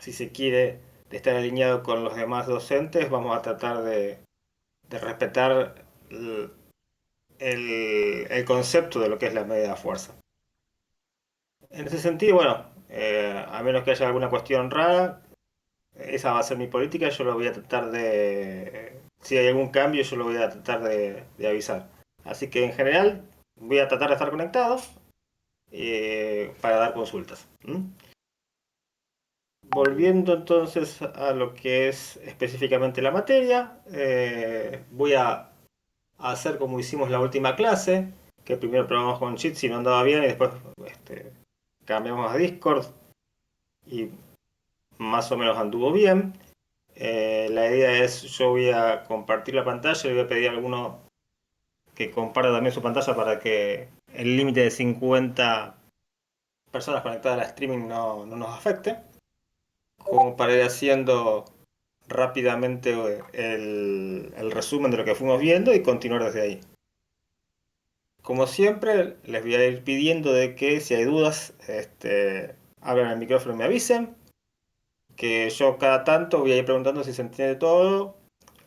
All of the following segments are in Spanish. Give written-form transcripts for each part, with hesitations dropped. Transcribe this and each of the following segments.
si se quiere, de estar alineado con los demás docentes, vamos a tratar de respetar el, el concepto de lo que es la medida de fuerza. En ese sentido, bueno, a menos que haya alguna cuestión rara, esa va a ser mi política, yo lo voy a tratar de... Si hay algún cambio, yo lo voy a tratar de avisar. Así que en general voy a tratar de estar conectado para dar consultas. ¿Mm? Volviendo entonces a lo que es específicamente la materia, voy a hacer como hicimos la última clase, que primero probamos con Jitsi si no andaba bien y después este, cambiamos a Discord y más o menos anduvo bien. La idea es, yo voy a compartir la pantalla y voy a pedir a alguno que comparta también su pantalla para que el límite de 50 personas conectadas al streaming no nos afecte. Como para ir haciendo rápidamente el resumen de lo que fuimos viendo y continuar desde ahí. Como siempre, les voy a ir pidiendo de que si hay dudas, abran el micrófono y me avisen. Que yo cada tanto voy a ir preguntando si se entiende todo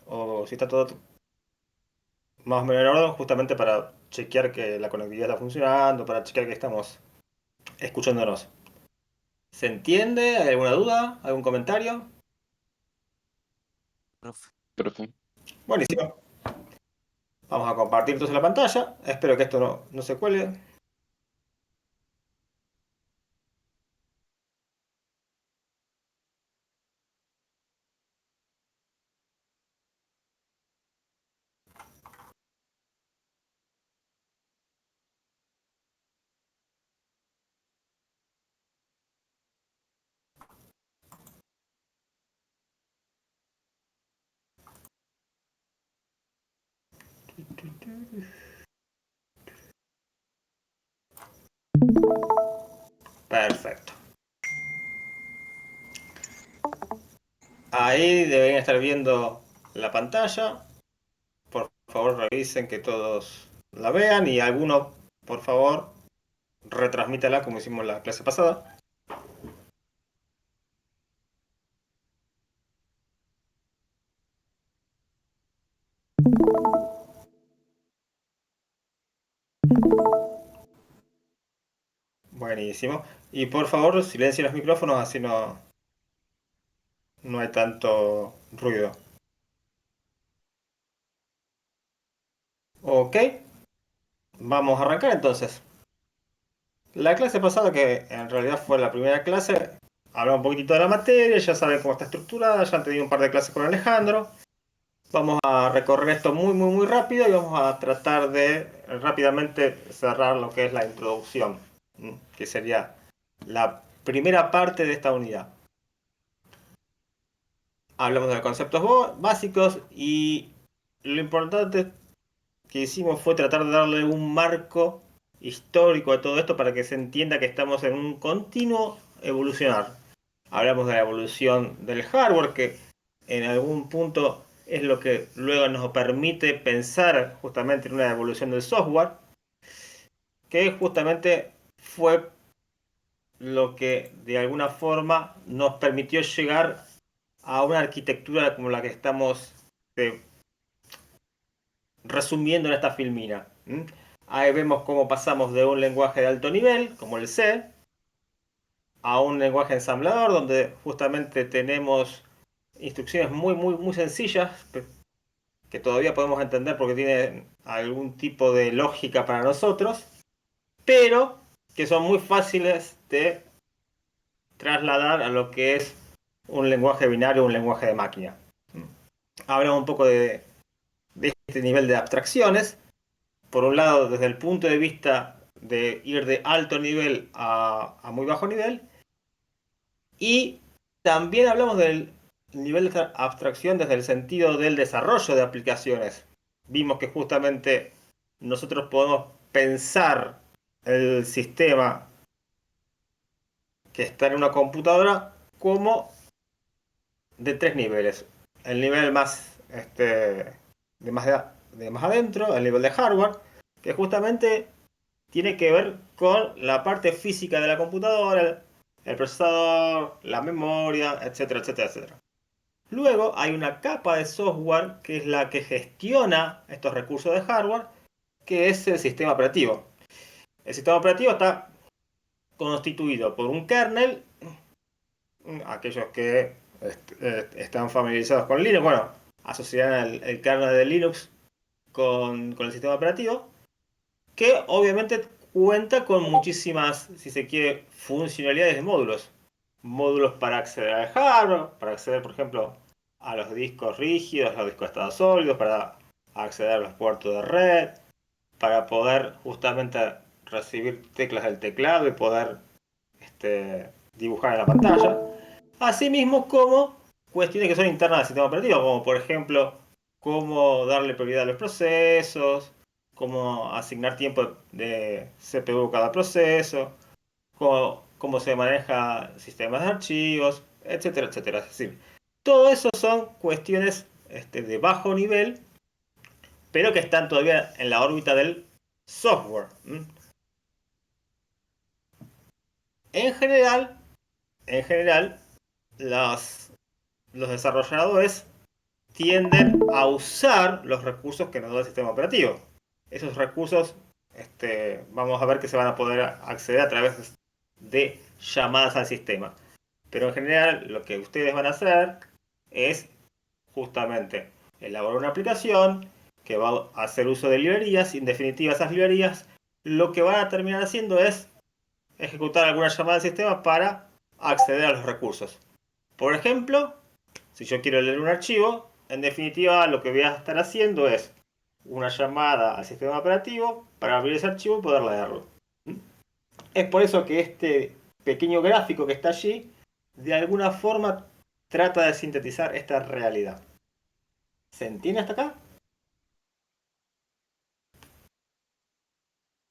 o si está todo más o menos en orden, justamente para chequear que la conectividad está funcionando, para chequear que estamos escuchándonos. ¿Se entiende? ¿Hay alguna duda? ¿Algún comentario? Profe. Profe. Buenísimo. Vamos a compartir entonces la pantalla. Espero que esto no se cuele. Perfecto. Ahí deberían estar viendo la pantalla. Por favor, revisen que todos la vean y alguno, por favor, retransmítala como hicimos la clase pasada. Buenísimo. Y por favor, silencien los micrófonos, así no hay tanto ruido. Ok, vamos a arrancar entonces. La clase pasada, que en realidad fue la primera clase, hablamos un poquitito de la materia, ya saben cómo está estructurada, ya han tenido un par de clases con Alejandro. Vamos a recorrer esto muy rápido y vamos a tratar de rápidamente cerrar lo que es la introducción, que sería la primera parte de esta unidad. Hablamos de conceptos básicos y lo importante que hicimos fue tratar de darle un marco histórico a todo esto para que se entienda que estamos en un continuo evolucionar. Hablamos de la evolución del hardware, que en algún punto es lo que luego nos permite pensar justamente en una evolución del software, que justamente fue lo que de alguna forma nos permitió llegar a una arquitectura como la que estamos eh, resumiendo en esta filmina. Ahí vemos cómo pasamos de un lenguaje de alto nivel, como el C, a un lenguaje ensamblador, donde justamente tenemos instrucciones muy sencillas, que todavía podemos entender porque tienen algún tipo de lógica para nosotros, pero que son muy fáciles de trasladar a lo que es un lenguaje binario o un lenguaje de máquina. Hablamos un poco de este nivel de abstracciones. Por un lado, desde el punto de vista de ir de alto nivel a muy bajo nivel, y también hablamos del nivel de abstracción desde el sentido del desarrollo de aplicaciones. Vimos que justamente nosotros podemos pensar el sistema que está en una computadora como de tres niveles. El nivel más, de más adentro, el nivel de hardware, que justamente tiene que ver con la parte física de la computadora, el procesador, la memoria, etcétera, etcétera, etcétera. Luego hay una capa de software que es la que gestiona estos recursos de hardware, que es el sistema operativo. El sistema operativo está constituido por un kernel. Aquellos que están familiarizados con Linux, bueno, asociarán el kernel de Linux con el sistema operativo, que obviamente cuenta con muchísimas, si se quiere, funcionalidades de módulos. Módulos para acceder al hardware, para acceder, por ejemplo, a los discos rígidos, a los discos de estado sólidos, para acceder a los puertos de red, para poder justamente recibir teclas del teclado y poder dibujar en la pantalla. Asimismo, como cuestiones que son internas del sistema operativo, como por ejemplo, cómo darle prioridad a los procesos, cómo asignar tiempo de CPU a cada proceso, cómo se maneja sistemas de archivos, etcétera, etcétera. Es decir, todo eso son cuestiones de bajo nivel, pero que están todavía en la órbita del software. En general, en general, los desarrolladores tienden a usar los recursos que nos da el sistema operativo. Esos recursos, vamos a ver que se van a poder acceder a través de llamadas al sistema. Pero en general lo que ustedes van a hacer es justamente elaborar una aplicación que va a hacer uso de librerías. Y en definitiva, esas librerías lo que van a terminar haciendo es ejecutar alguna llamada al sistema para acceder a los recursos. Por ejemplo, si yo quiero leer un archivo, en definitiva lo que voy a estar haciendo es una llamada al sistema operativo para abrir ese archivo y poder leerlo. Es por eso que este pequeño gráfico que está allí, de alguna forma trata de sintetizar esta realidad. ¿Se entiende hasta acá?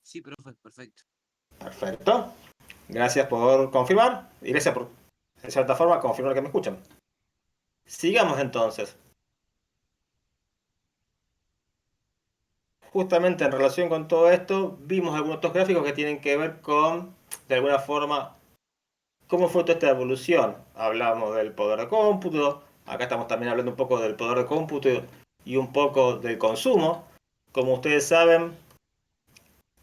Sí, profe, perfecto. Perfecto. Gracias por confirmar y gracias por, en cierta forma, confirmar que me escuchan. Sigamos entonces. Justamente en relación con todo esto, vimos algunos otros gráficos que tienen que ver con, de alguna forma, cómo fue toda esta evolución. Hablamos del poder de cómputo, acá estamos también hablando un poco del poder de cómputo y un poco del consumo. Como ustedes saben,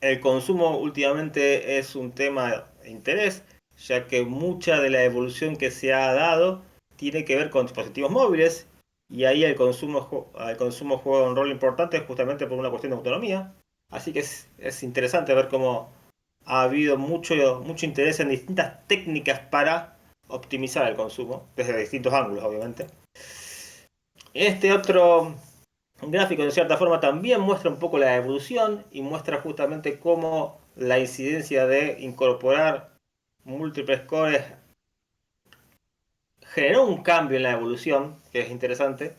el consumo últimamente es un tema de interés, ya que mucha de la evolución que se ha dado tiene que ver con dispositivos móviles y ahí el consumo juega un rol importante justamente por una cuestión de autonomía. Así que es interesante ver cómo ha habido mucho interés en distintas técnicas para optimizar el consumo, desde distintos ángulos, obviamente. Este otro gráfico, en cierta forma, también muestra un poco la evolución y muestra justamente cómo la incidencia de incorporar múltiples cores generó un cambio en la evolución, que es interesante.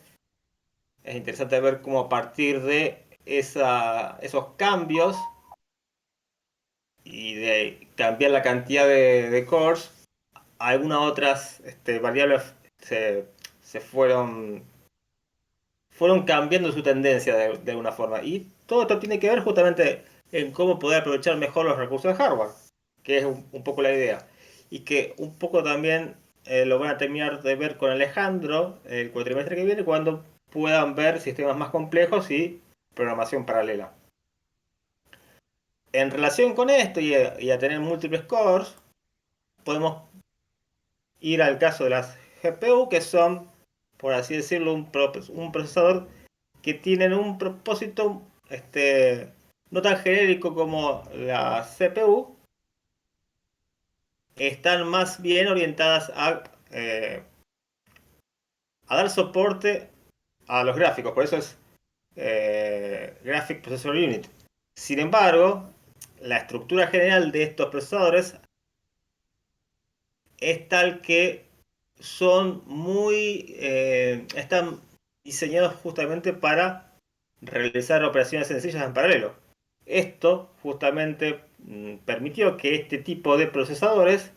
Es interesante ver cómo a partir de esos cambios y de cambiar la cantidad de cores, algunas otras variables se, se fueron cambiando su tendencia de alguna forma. Y todo esto tiene que ver justamente en cómo poder aprovechar mejor los recursos de hardware, que es un poco la idea. Y que un poco también lo van a terminar de ver con Alejandro el cuatrimestre que viene, cuando puedan ver sistemas más complejos y programación paralela. En relación con esto y a tener múltiples cores, podemos ir al caso de las GPU, que son, por así decirlo, un procesador que tienen un propósito no tan genérico como la CPU, están más bien orientadas a dar soporte a los gráficos, por eso es Graphic Processor Unit. Sin embargo, la estructura general de estos procesadores es tal que están diseñados justamente para realizar operaciones sencillas en paralelo. Esto justamente permitió que este tipo de procesadores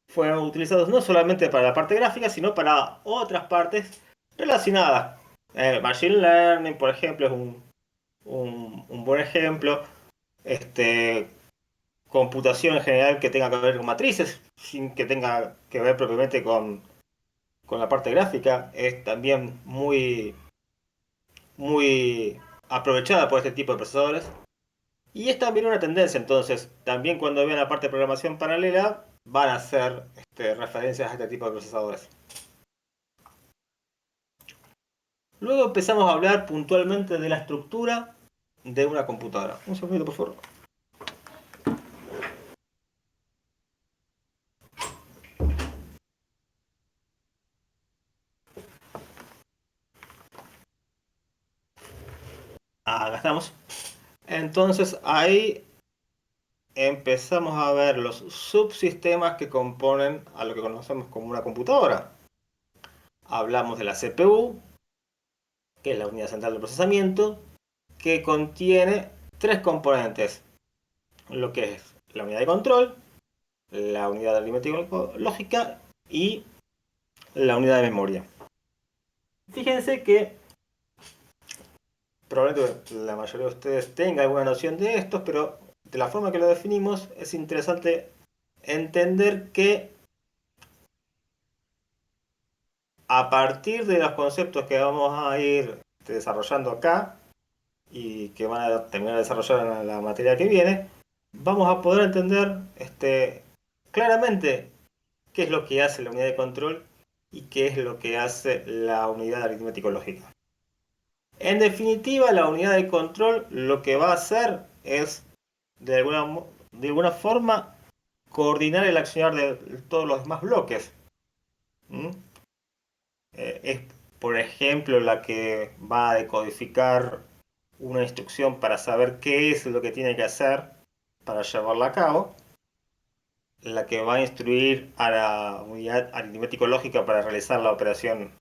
fueran utilizados no solamente para la parte gráfica, sino para otras partes relacionadas. Machine Learning, por ejemplo, es un buen ejemplo. Este, computación en general que tenga que ver con matrices, sin que tenga que ver propiamente con la parte gráfica, es también muy aprovechada por este tipo de procesadores. Y es también una tendencia, entonces, también cuando vean la parte de programación paralela, van a hacer referencias a este tipo de procesadores. Luego empezamos a hablar puntualmente de la estructura de una computadora. Un segundito, por favor. Acá estamos. Entonces ahí empezamos a ver los subsistemas que componen a lo que conocemos como una computadora. Hablamos de la CPU, que es la unidad central de procesamiento, que contiene tres componentes, lo que es la unidad de control, la unidad de aritmética lógica y la unidad de memoria. Fíjense que probablemente la mayoría de ustedes tenga alguna noción de estos, pero de la forma que lo definimos es interesante entender que a partir de los conceptos que vamos a ir desarrollando acá y que van a terminar de desarrollar en la materia que viene, vamos a poder entender claramente qué es lo que hace la unidad de control y qué es lo que hace la unidad aritmético-lógica. En definitiva, la unidad de control lo que va a hacer es, de alguna forma, coordinar el accionar de todos los demás bloques. ¿Mm? Es, por ejemplo, la que va a decodificar una instrucción para saber qué es lo que tiene que hacer para llevarla a cabo, la que va a instruir a la unidad aritmético-lógica para realizar la operación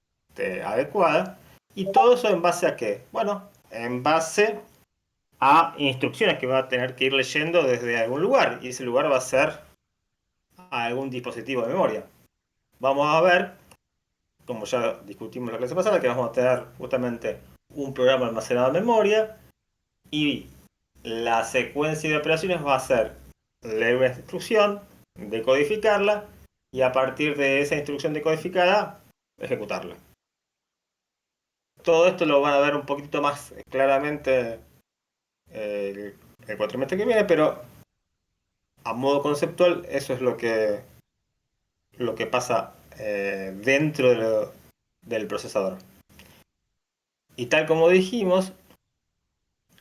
adecuada, y todo eso en base a qué? Bueno, en base a instrucciones que va a tener que ir leyendo desde algún lugar, y ese lugar va a ser algún dispositivo de memoria. Vamos a ver, como ya discutimos en la clase pasada, que vamos a tener justamente un programa almacenado en memoria, y la secuencia de operaciones va a ser leer una instrucción, decodificarla, y a partir de esa instrucción decodificada, ejecutarla. Todo esto lo van a ver un poquito más claramente el cuatrimestre que viene, pero a modo conceptual eso es lo que pasa dentro del procesador. Y tal como dijimos,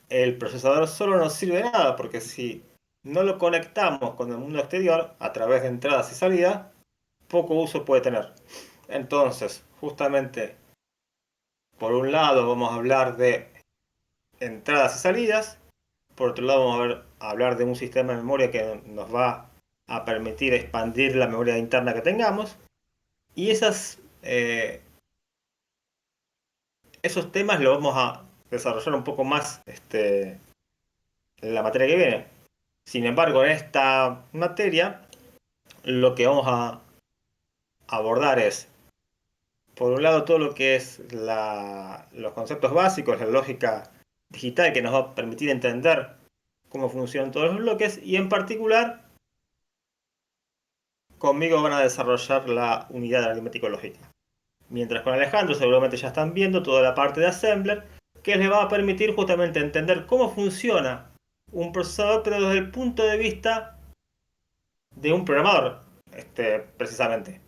el procesador solo nos sirve de nada, porque si no lo conectamos con el mundo exterior a través de entradas y salidas, poco uso puede tener. Entonces, justamente, por un lado vamos a hablar de entradas y salidas, por otro lado vamos a hablar de un sistema de memoria que nos va a permitir expandir la memoria interna que tengamos, y esos temas los vamos a desarrollar un poco más en la materia que viene. Sin embargo, en esta materia, lo que vamos a abordar es, por un lado, todo lo que es los conceptos básicos, la lógica digital que nos va a permitir entender cómo funcionan todos los bloques, y en particular, conmigo van a desarrollar la unidad aritmético-lógica. Mientras con Alejandro seguramente ya están viendo toda la parte de assembler, que les va a permitir justamente entender cómo funciona un procesador, pero desde el punto de vista de un programador, precisamente.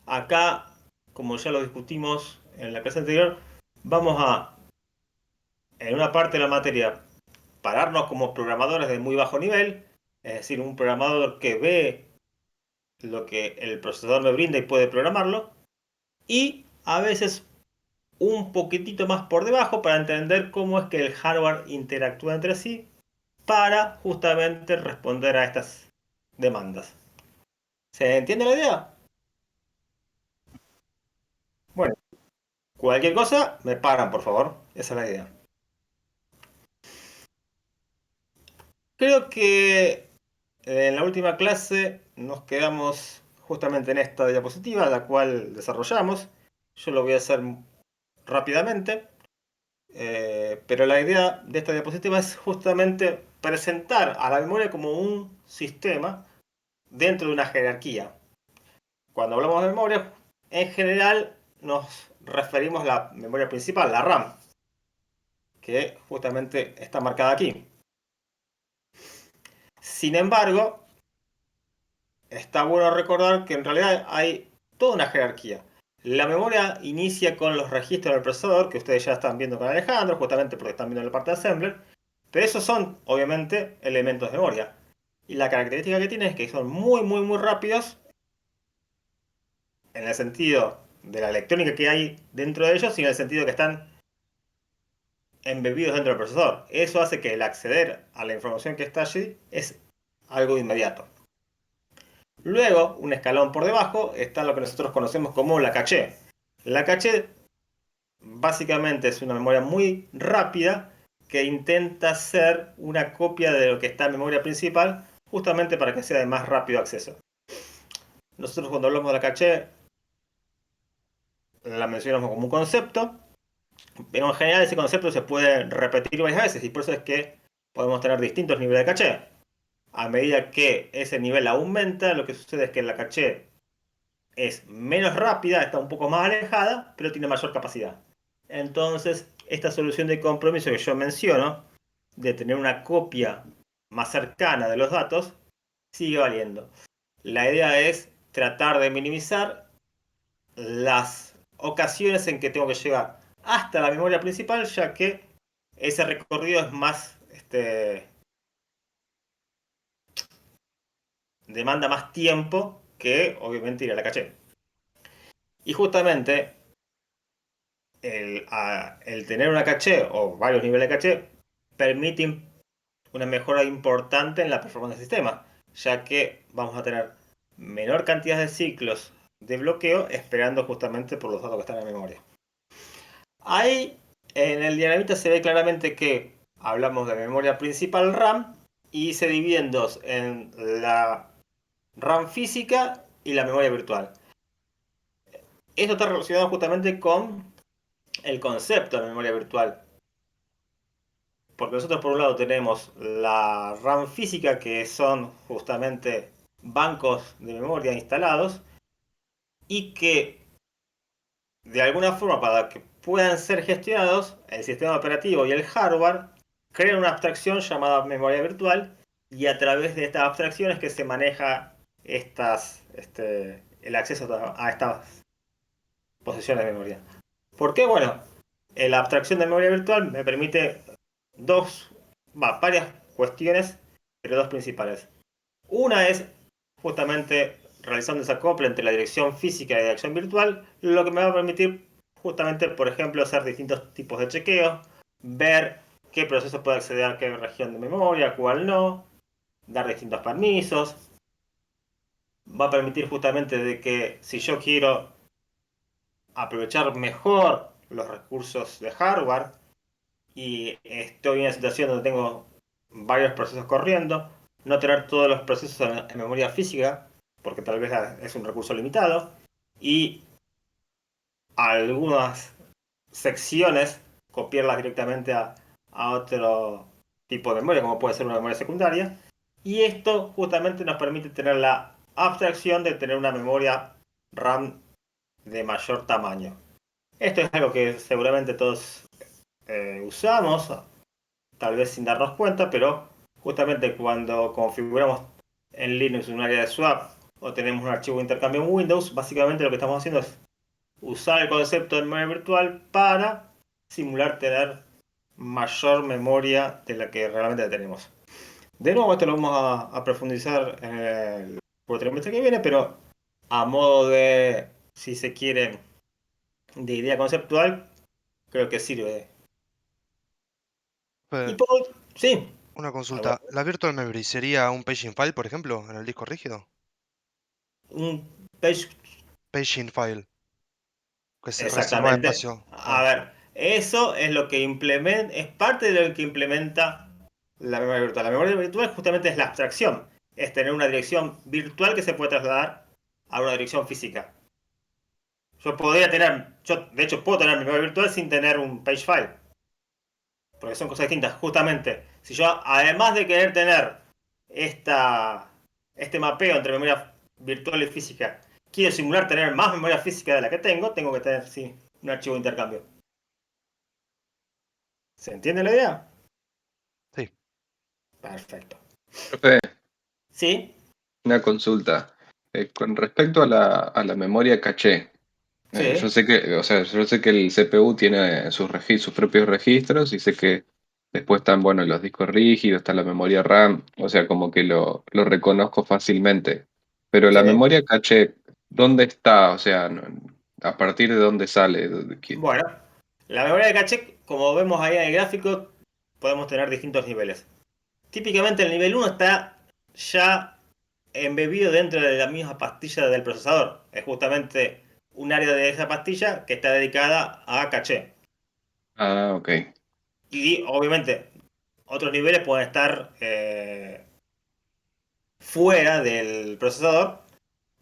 Acá, como ya lo discutimos en la clase anterior, vamos a, en una parte de la materia, pararnos como programadores de muy bajo nivel, es decir, un programador que ve lo que el procesador me brinda y puede programarlo, y a veces un poquitito más por debajo para entender cómo es que el hardware interactúa entre sí para justamente responder a estas demandas. ¿Se entiende la idea? Bueno, cualquier cosa me paran, por favor. Esa es la idea. Creo que en la última clase nos quedamos justamente en esta diapositiva, la cual desarrollamos. Yo lo voy a hacer rápidamente, pero la idea de esta diapositiva es justamente presentar a la memoria como un sistema dentro de una jerarquía. Cuando hablamos de memoria, en general nos referimos a la memoria principal, la RAM, que justamente está marcada aquí. Sin embargo, está bueno recordar que en realidad hay toda una jerarquía. La memoria inicia con los registros del procesador, que ustedes ya están viendo con Alejandro, justamente porque están viendo la parte de assembler, pero esos son, obviamente, elementos de memoria. Y la característica que tienen es que son muy, muy, muy rápidos en el sentido de la electrónica que hay dentro de ellos y en el sentido que están embebidos dentro del procesador. Eso hace que el acceder a la información que está allí es algo inmediato. Luego, un escalón por debajo, está lo que nosotros conocemos como la caché. La caché básicamente es una memoria muy rápida que intenta ser una copia de lo que está en memoria principal, justamente para que sea de más rápido acceso. Nosotros cuando hablamos de la caché la mencionamos como un concepto, pero en general ese concepto se puede repetir varias veces y por eso es que podemos tener distintos niveles de caché. A medida que ese nivel aumenta, lo que sucede es que la caché es menos rápida, está un poco más alejada, pero tiene mayor capacidad. Entonces, esta solución de compromiso que yo menciono, de tener una copia más cercana de los datos, sigue valiendo. La idea es tratar de minimizar las ocasiones en que tengo que llegar hasta la memoria principal, ya que ese recorrido es más, demanda más tiempo que obviamente ir a la caché. Y justamente el tener una caché o varios niveles de caché permite una mejora importante en la performance del sistema, ya que vamos a tener menor cantidad de ciclos de bloqueo esperando justamente por los datos que están en la memoria. Ahí en el diagramita se ve claramente que hablamos de memoria principal RAM y se divide en dos, en la RAM física y la memoria virtual. Esto está relacionado justamente con el concepto de memoria virtual. Porque nosotros por un lado tenemos la RAM física, que son justamente bancos de memoria instalados, y que de alguna forma para que puedan ser gestionados, el sistema operativo y el hardware crean una abstracción llamada memoria virtual, y a través de estas abstracciones que se maneja el acceso a estas posiciones de memoria. ¿Por qué? Bueno, la abstracción de memoria virtual me permite varias cuestiones, pero dos principales. Una es justamente realizando esa copla entre la dirección física y la dirección virtual, lo que me va a permitir justamente, por ejemplo, hacer distintos tipos de chequeos, ver qué proceso puede acceder a qué región de memoria, cuál no, dar distintos permisos. Va a permitir justamente de que si yo quiero aprovechar mejor los recursos de hardware y estoy en una situación donde tengo varios procesos corriendo, no tener todos los procesos en memoria física, porque tal vez es un recurso limitado, y algunas secciones copiarlas directamente a otro tipo de memoria, como puede ser una memoria secundaria, y esto justamente nos permite tener la abstracción de tener una memoria RAM de mayor tamaño. Esto es algo que seguramente todos usamos, tal vez sin darnos cuenta, pero justamente cuando configuramos en Linux un área de swap o tenemos un archivo de intercambio en Windows, básicamente lo que estamos haciendo es usar el concepto de memoria virtual para simular tener mayor memoria de la que realmente tenemos. De nuevo, esto lo vamos a profundizar en el trimestre que viene, pero a modo de, si se quiere, de idea conceptual, creo que sirve. Y Eh, por sí, una algo- consulta. ¿La Virtual Memory sería un paging file, por ejemplo, en el disco rígido? un page. Paging file, que se reserva Exactamente. espacio. A Ah, ver, eso es lo que implementa, es parte de lo que implementa la memoria virtual. La memoria virtual justamente es la abstracción, es tener una dirección virtual que se puede trasladar a una dirección física. Yo de hecho puedo tener mi memoria virtual sin tener un page file, porque son cosas distintas. Justamente, Si yo, además de querer tener esta, este mapeo entre memoria virtual y física, quiero simular tener más memoria física de la que tengo que tener, sí, un archivo de intercambio. ¿Se entiende la idea? Sí. Perfecto. Profe, ¿Sí? una consulta. Con respecto a la memoria caché, yo Sí. sé que, o sea, yo sé que el CPU tiene sus propios registros y sé que después están, bueno, los discos rígidos, está la memoria RAM, o sea, como que lo reconozco fácilmente. Pero la Sí. memoria caché, ¿dónde está? O sea, ¿a partir de dónde sale? Bueno, la memoria de caché, como vemos ahí en el gráfico, podemos tener distintos niveles. Típicamente el nivel uno está ya embebido dentro de la misma pastilla del procesador. Es justamente un área de esa pastilla que está dedicada a caché. Ah, ok. Y obviamente otros niveles pueden estar fuera del procesador,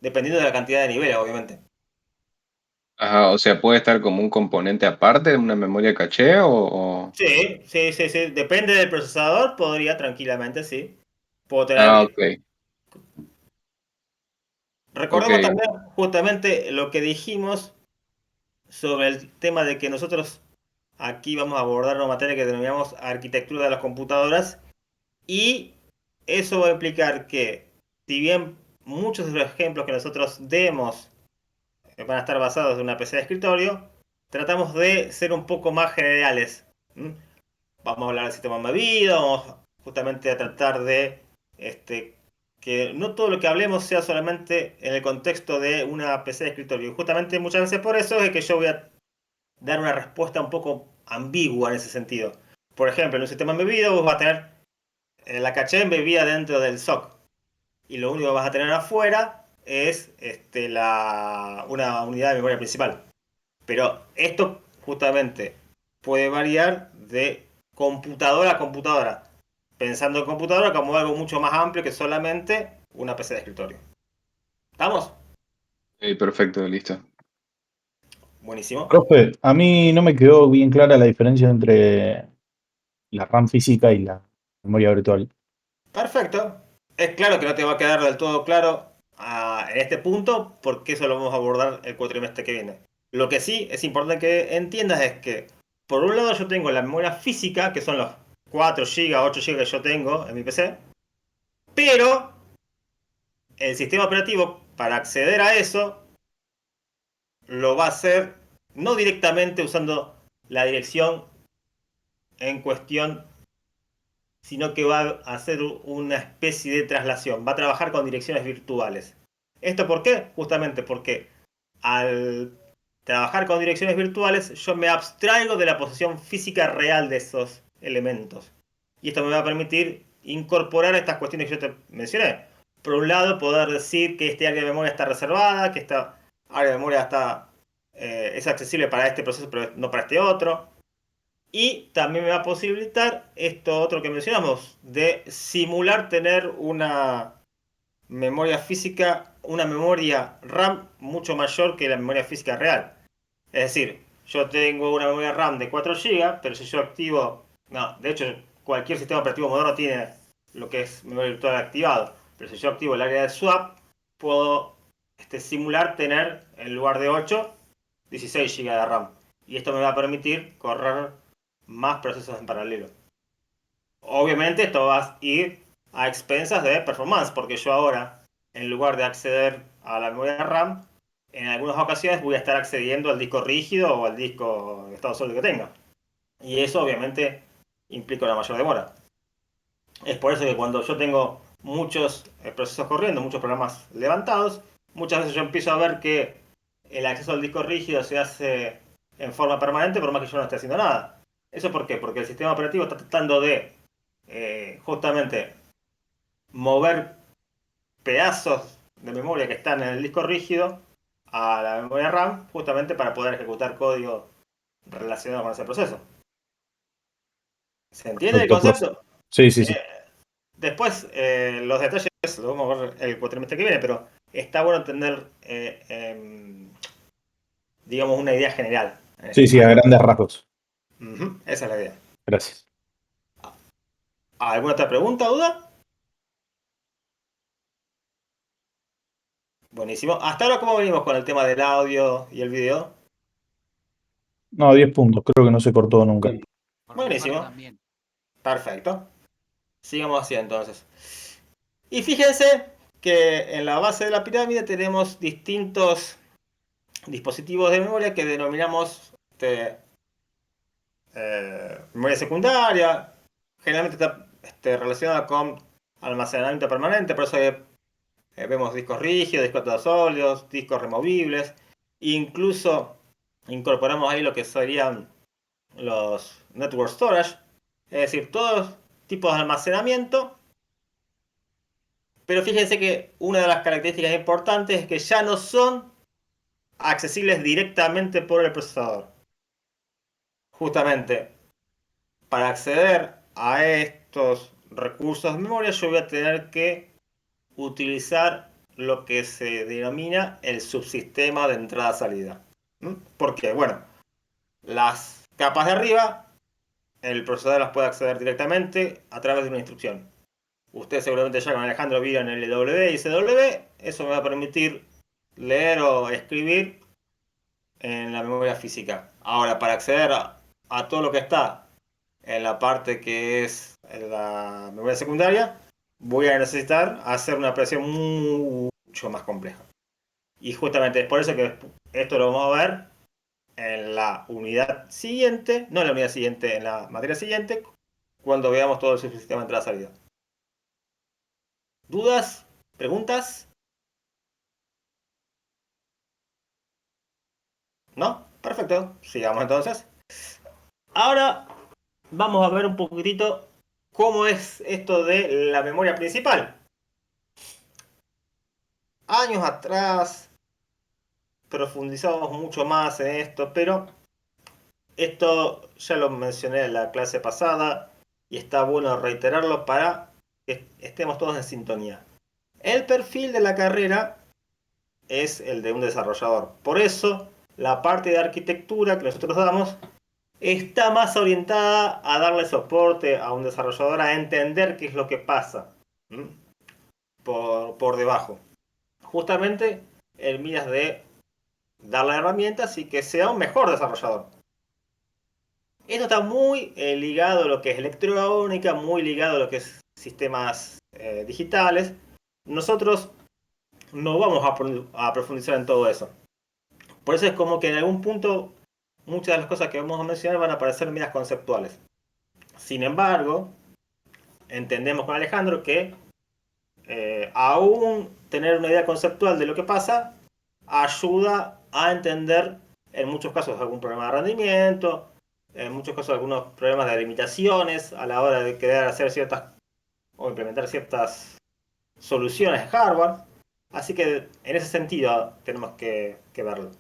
dependiendo de la cantidad de niveles, obviamente. Ajá, o sea, ¿puede estar como un componente aparte de una memoria caché o...? Sí, sí, sí, sí. Depende del procesador, podría tranquilamente, sí. Puedo Ah, tener. ok. Ok, Recordemos también justamente lo que dijimos sobre el tema de que nosotros aquí vamos a abordar una materia que denominamos arquitectura de las computadoras y eso va a implicar que si bien muchos de los ejemplos que nosotros demos van a estar basados en una PC de escritorio, tratamos de ser un poco más generales. ¿Mm? Vamos a hablar del sistema embebido, vamos justamente a tratar de que no todo lo que hablemos sea solamente en el contexto de una PC de escritorio. Y justamente muchas veces por eso es que yo voy a dar una respuesta un poco ambigua en ese sentido. Por ejemplo, en un sistema embebido vos vas a tener la caché embebida dentro del SOC y lo único que vas a tener afuera es una unidad de memoria principal. Pero esto justamente puede variar de computadora a computadora, pensando en computadora como algo mucho más amplio que solamente una PC de escritorio. ¿Estamos? ok, perfecto, listo. Buenísimo. Profe, a mí no me quedó bien clara la diferencia entre la RAM física y la memoria virtual. Perfecto. Es claro que no te va a quedar del todo claro en este punto, porque eso lo vamos a abordar el cuatrimestre que viene. Lo que sí es importante que entiendas es que, por un lado, yo tengo la memoria física, que son los 4 GB, 8 GB que yo tengo en mi PC, pero el sistema operativo, para acceder a eso, lo va a hacer no directamente usando la dirección en cuestión, sino que va a hacer una especie de traslación, va a trabajar con direcciones virtuales. ¿Esto por qué? Justamente porque al trabajar con direcciones virtuales yo me abstraigo de la posición física real de esos elementos. Y esto me va a permitir incorporar estas cuestiones que yo te mencioné. Por un lado, poder decir que este área de memoria está reservada, que esta área de memoria es accesible para este proceso, pero no para este otro. Y también me va a posibilitar esto otro que mencionamos, de simular tener una memoria física, una memoria RAM mucho mayor que la memoria física real. Es decir, yo tengo una memoria RAM de 4 GB, pero si yo activo, no, de hecho cualquier sistema operativo moderno tiene lo que es memoria virtual activado, pero si yo activo el área de swap, puedo simular tener en lugar de 8, 16 GB de RAM. Y esto me va a permitir correr más procesos en paralelo. Obviamente esto va a ir a expensas de performance, porque yo ahora, en lugar de acceder a la memoria RAM, en algunas ocasiones voy a estar accediendo al disco rígido o al disco de estado sólido que tenga. Y eso obviamente implica una mayor demora. Es por eso que cuando yo tengo muchos procesos corriendo, muchos programas levantados, muchas veces yo empiezo a ver que el acceso al disco rígido se hace en forma permanente por más que yo no esté haciendo nada. ¿Eso por qué? Porque el sistema operativo está tratando de justamente mover pedazos de memoria que están en el disco rígido a la memoria RAM, justamente para poder ejecutar código relacionado con ese proceso. ¿Se entiende el Perfecto, profe. concepto? Sí, sí, sí. Eh, Después, los detalles los vamos a ver el cuatrimestre que viene, pero está bueno tener, digamos, una idea general en este Sí, sí, a sentido. grandes rasgos. Ujú, esa es la idea. Gracias. ¿Alguna otra pregunta, duda? Buenísimo. Hasta ahora, ¿cómo venimos con el tema del audio y el video? No, 10 puntos, creo que no se cortó nunca. Por mi parte Buenísimo. también. Perfecto. Sigamos así entonces. Y fíjense que en la base de la pirámide tenemos distintos dispositivos de memoria que denominamos memoria secundaria. Generalmente está relacionada con almacenamiento permanente, por eso vemos discos rígidos, discos sólidos, discos removibles. Incluso incorporamos ahí lo que serían los network storage, es decir, todos tipos de almacenamiento. Pero fíjense que una de las características importantes es que ya no son accesibles directamente por el procesador. Justamente, para acceder a estos recursos de memoria, yo voy a tener que utilizar lo que se denomina el subsistema de entrada-salida. ¿Por qué? Bueno, las capas de arriba, el procesador las puede acceder directamente a través de una instrucción. Ustedes seguramente ya con Alejandro vieron el LW y CW. Eso me va a permitir leer o escribir en la memoria física. Ahora, para acceder a todo lo que está en la parte que es en la memoria secundaria, voy a necesitar hacer una operación mucho más compleja. Y justamente es por eso que esto lo vamos a ver en la unidad siguiente, no en la unidad siguiente, en la materia siguiente, cuando veamos todo el subsistema de entrada-salida. ¿Dudas? ¿Preguntas? ¿No? Perfecto. Sigamos entonces. Ahora vamos a ver un poquitito cómo es esto de la memoria principal. Años atrás profundizamos mucho más en esto, pero esto ya lo mencioné en la clase pasada y está bueno reiterarlo para que estemos todos en sintonía. El perfil de la carrera es el de un desarrollador. Por eso, la parte de arquitectura que nosotros damos está más orientada a darle soporte a un desarrollador a entender qué es lo que pasa por debajo. Justamente en miras de darle herramientas y que sea un mejor desarrollador. Esto está muy ligado a lo que es electrónica, muy ligado a lo que es sistemas digitales. Nosotros no vamos a profundizar en todo eso. Por eso es como que en algún punto muchas de las cosas que vamos a mencionar van a parecer miras conceptuales. Sin embargo, entendemos con Alejandro que aún tener una idea conceptual de lo que pasa ayuda a entender en muchos casos algún problema de rendimiento, en muchos casos algunos problemas de limitaciones a la hora de querer hacer ciertas o implementar ciertas soluciones de hardware. Así que en ese sentido tenemos que verlo.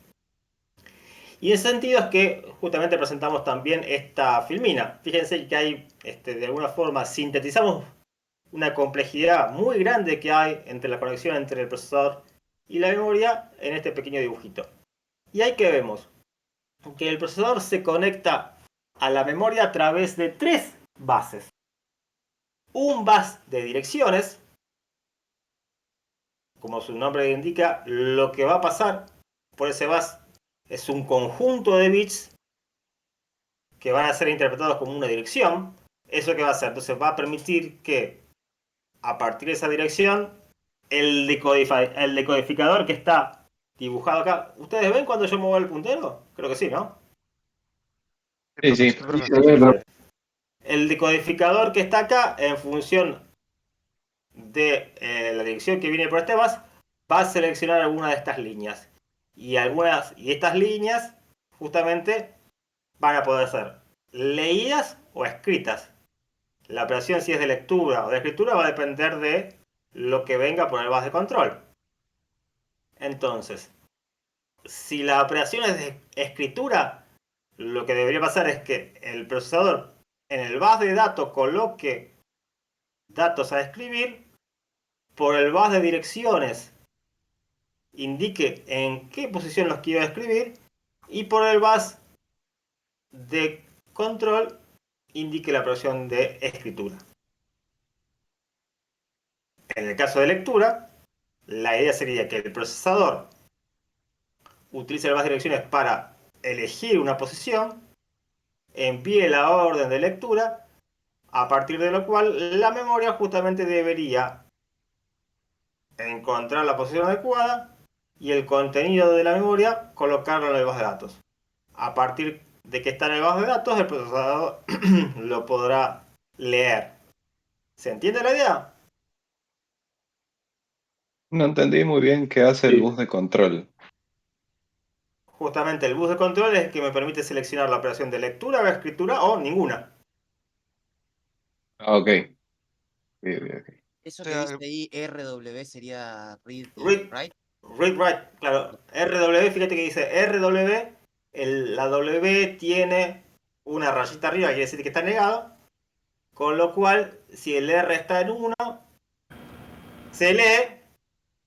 Y en ese sentido es que justamente presentamos también esta filmina. Fíjense que hay, de alguna forma, sintetizamos una complejidad muy grande que hay entre la conexión entre el procesador y la memoria en este pequeño dibujito. Y ahí que vemos que el procesador se conecta a la memoria a través de tres bases. Un bus de direcciones, como su nombre indica, lo que va a pasar por ese bus es un conjunto de bits que van a ser interpretados como una dirección. ¿Eso qué va a hacer? Entonces va a permitir que a partir de esa dirección el decodificador que está dibujado acá. ¿Ustedes ven cuando yo muevo el puntero? Creo que sí, ¿no? Sí, sí. Perfecto. El decodificador que está acá en función de la dirección que viene por este bus va a seleccionar alguna de estas líneas. Y estas líneas justamente van a poder ser leídas o escritas. La operación, si es de lectura o de escritura, va a depender de lo que venga por el bus de control. Entonces, si la operación es de escritura, lo que debería pasar es que el procesador en el bus de datos coloque datos a escribir, por el bus de direcciones indique en qué posición los quiero escribir y por el bus de control indique la operación de escritura. En el caso de lectura, la idea sería que el procesador utilice las direcciones para elegir una posición, envíe la orden de lectura, a partir de lo cual la memoria justamente debería encontrar la posición adecuada y el contenido de la memoria colocarlo en el base de datos. A partir de que está en el base de datos, el procesador lo podrá leer. ¿Se entiende la idea? No entendí muy bien qué hace el Sí. bus de control. Justamente el bus de control es el que me permite seleccionar la operación de lectura o escritura o ninguna. Ah, ok. Ok, ok. Eso O que sea, dice ahí RW sería read y Read, write. read write, claro. RW, fíjate que dice RW, la W tiene una rayita arriba, quiere decir que está negado. Con lo cual, si el R está en 1, se lee.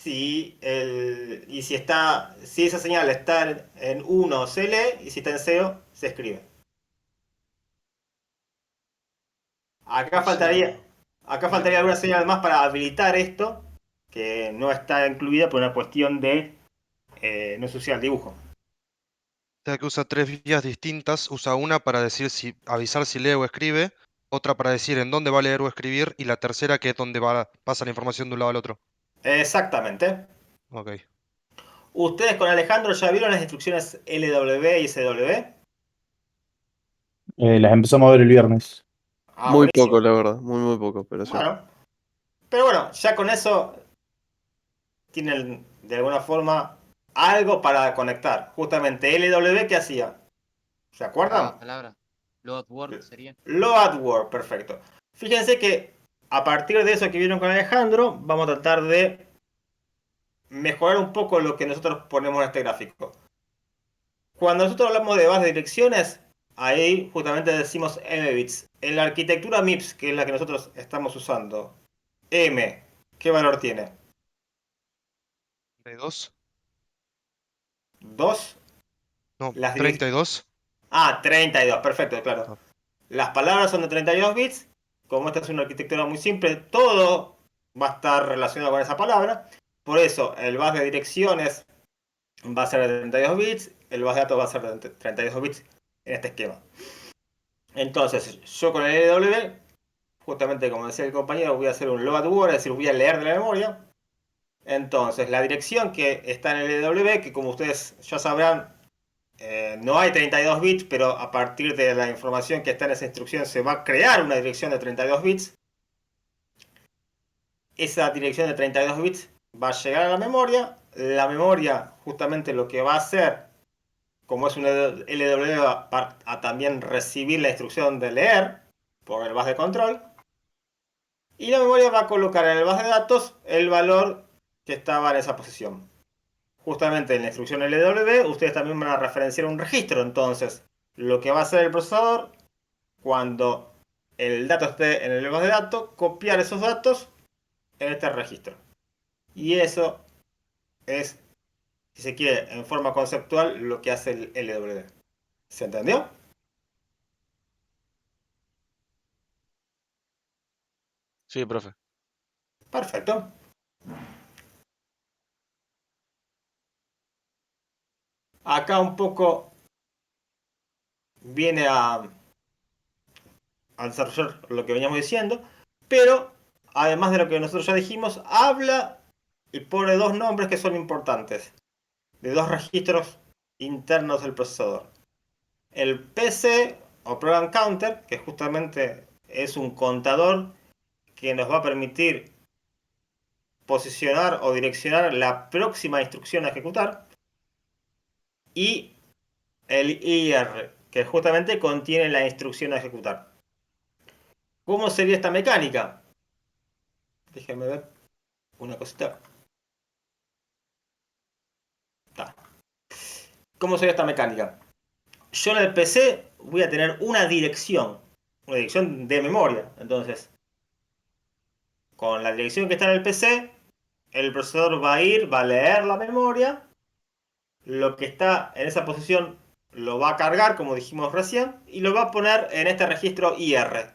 Y si esa señal está en 1, se lee. Y si está en 0, se escribe. Acá faltaría, eso. acá Decime. faltaría alguna señal más para habilitar esto, que no está incluida por una cuestión de no ensuciar el dibujo. O sea que usa tres vías distintas. Usa una para decir si avisar si lee o escribe, otra para decir en dónde va a leer o escribir, y la tercera que es donde pasa la información de un lado al otro. Exactamente. Ok. ¿Ustedes con Alejandro ya vieron las instrucciones LW y SW? Las empezamos a ver el viernes. Ah, Muy buenísimo. poco, la verdad. Muy poco, pero sí. Bueno, pero bueno, ya con eso tienen de alguna forma algo para conectar. Justamente LW, ¿qué hacía? ¿Se Cargaba acuerdan? palabras. Load word sería. Load word, perfecto. Fíjense que a partir de eso que vieron con Alejandro, vamos a tratar de mejorar un poco lo que nosotros ponemos en este gráfico. Cuando nosotros hablamos de base de direcciones, ahí justamente decimos mbits. En la arquitectura MIPS, que es la que nosotros estamos usando, M, ¿qué valor tiene? ¿De 2? ¿2? No, Las direcciones. 32. 32, perfecto, claro. Ah, Las palabras son de 32 bits. Como esta es una arquitectura muy simple, todo va a estar relacionado con esa palabra. Por eso, el bus de direcciones va a ser de 32 bits, el bus de datos va a ser de 32 bits en este esquema. Entonces, yo con el LW, justamente como decía el compañero, voy a hacer un load word, es decir, voy a leer de la memoria. Entonces, la dirección que está en el LW, que como ustedes ya sabrán, no hay 32 bits, pero a partir de la información que está en esa instrucción se va a crear una dirección de 32 bits. Esa dirección de 32 bits va a llegar a la memoria. La memoria justamente lo que va a hacer, como es un LW, va a también recibir la instrucción de leer por el bus de control. Y la memoria va a colocar en el bus de datos el valor que estaba en esa posición. Justamente en la instrucción LW ustedes también van a referenciar un registro. Entonces, lo que va a hacer el procesador cuando el dato esté en el bus de datos, copiar esos datos en este registro. Y eso es, si se quiere, en forma conceptual, lo que hace el LW. ¿Se entendió? Sí, profe. Perfecto. Acá un poco viene a desarrollar lo que veníamos diciendo, pero además de lo que nosotros ya dijimos, habla y pone dos nombres que son importantes, de dos registros internos del procesador. El PC o Program Counter, que justamente es un contador que nos va a permitir posicionar o direccionar la próxima instrucción a ejecutar, y el IR, que justamente contiene la instrucción a ejecutar. ¿Cómo sería esta mecánica? Déjenme ver una cosita. Está. ¿Cómo sería esta mecánica? Yo en el PC voy a tener una dirección de memoria. Entonces, con la dirección que está en el PC, el procesador va a leer la memoria, lo que está en esa posición lo va a cargar, como dijimos recién, y lo va a poner en este registro IR,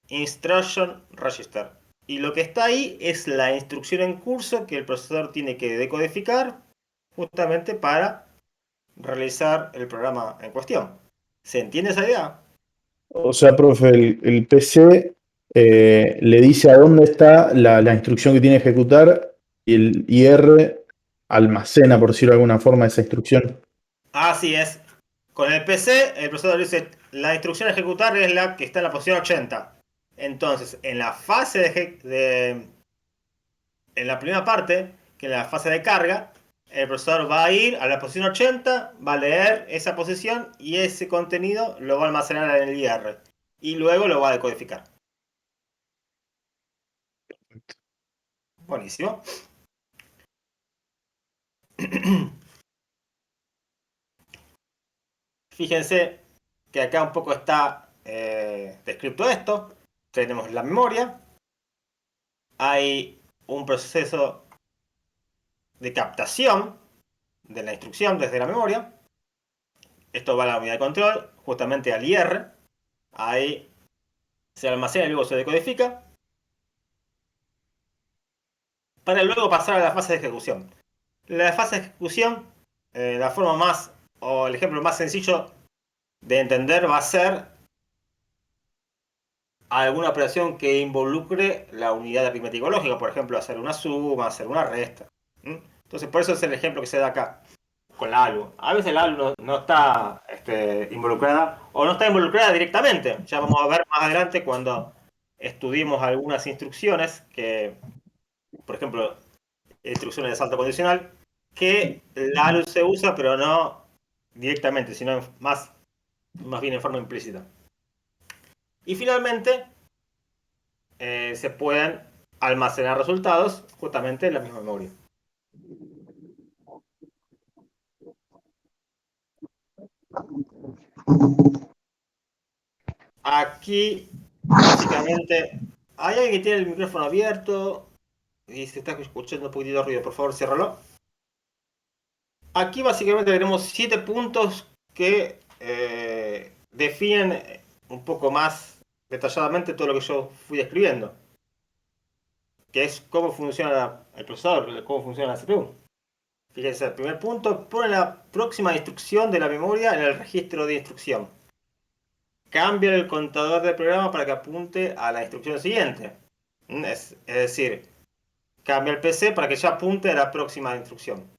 Instruction Register, y lo que está ahí es la instrucción en curso que el procesador tiene que decodificar justamente para realizar el programa en cuestión. ¿Se entiende esa idea? O sea, profe, el PC le dice a dónde está la instrucción que tiene que ejecutar y el IR almacena, por decirlo de alguna forma, esa instrucción. Así es. Con el PC, el procesador dice, la instrucción a ejecutar es la que está en la posición 80. Entonces, en la fase en la primera parte, que es la fase de carga, el procesador va a ir a la posición 80, va a leer esa posición y ese contenido lo va a almacenar en el IR. Y luego lo va a decodificar. Buenísimo. Fíjense que acá un poco está descrito esto. Tenemos la memoria. Hay un proceso de captación de la instrucción desde la memoria. Esto va a la unidad de control, justamente al IR. Ahí se almacena y luego se decodifica. Para luego pasar a la fase de ejecución. La fase de ejecución, la forma más, o el ejemplo más sencillo de entender va a ser alguna operación que involucre la unidad aritmética lógica, por ejemplo, hacer una suma, hacer una resta. Entonces, por eso es el ejemplo que se da acá, con la ALU. A veces la ALU no está involucrada, o no está involucrada directamente. Ya vamos a ver más adelante cuando estudiemos algunas instrucciones, que, por ejemplo, instrucciones de salto condicional, que la ALU se usa, pero no directamente, sino más bien en forma implícita. Y finalmente, se pueden almacenar resultados justamente en la misma memoria. Aquí, básicamente, hay alguien que tiene el micrófono abierto y se está escuchando un poquitito de ruido. Por favor, ciérralo. Aquí, básicamente, tenemos 7 puntos que definen un poco más detalladamente todo lo que yo fui describiendo, que es cómo funciona el procesador, cómo funciona la CPU. Fíjense, el primer punto, pone la próxima instrucción de la memoria en el registro de instrucción. Cambia el contador del programa para que apunte a la instrucción siguiente. Es decir, cambia el PC para que ya apunte a la próxima instrucción.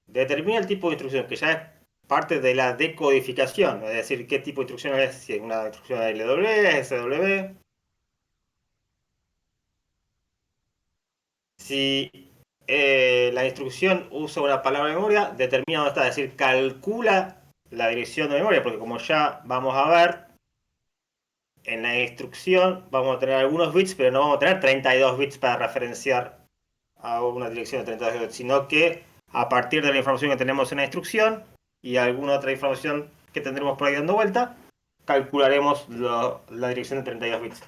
Determina el tipo de instrucción, que ya es parte de la decodificación, es decir, qué tipo de instrucción es, si es una instrucción LW, SW. Si la instrucción usa una palabra de memoria, determina dónde está, es decir, calcula la dirección de memoria, porque como ya vamos a ver, en la instrucción vamos a tener algunos bits, pero no vamos a tener 32 bits para referenciar a una dirección de 32 bits, sino que a partir de la información que tenemos en la instrucción y alguna otra información que tendremos por ahí dando vuelta, calcularemos la dirección de 32 bits.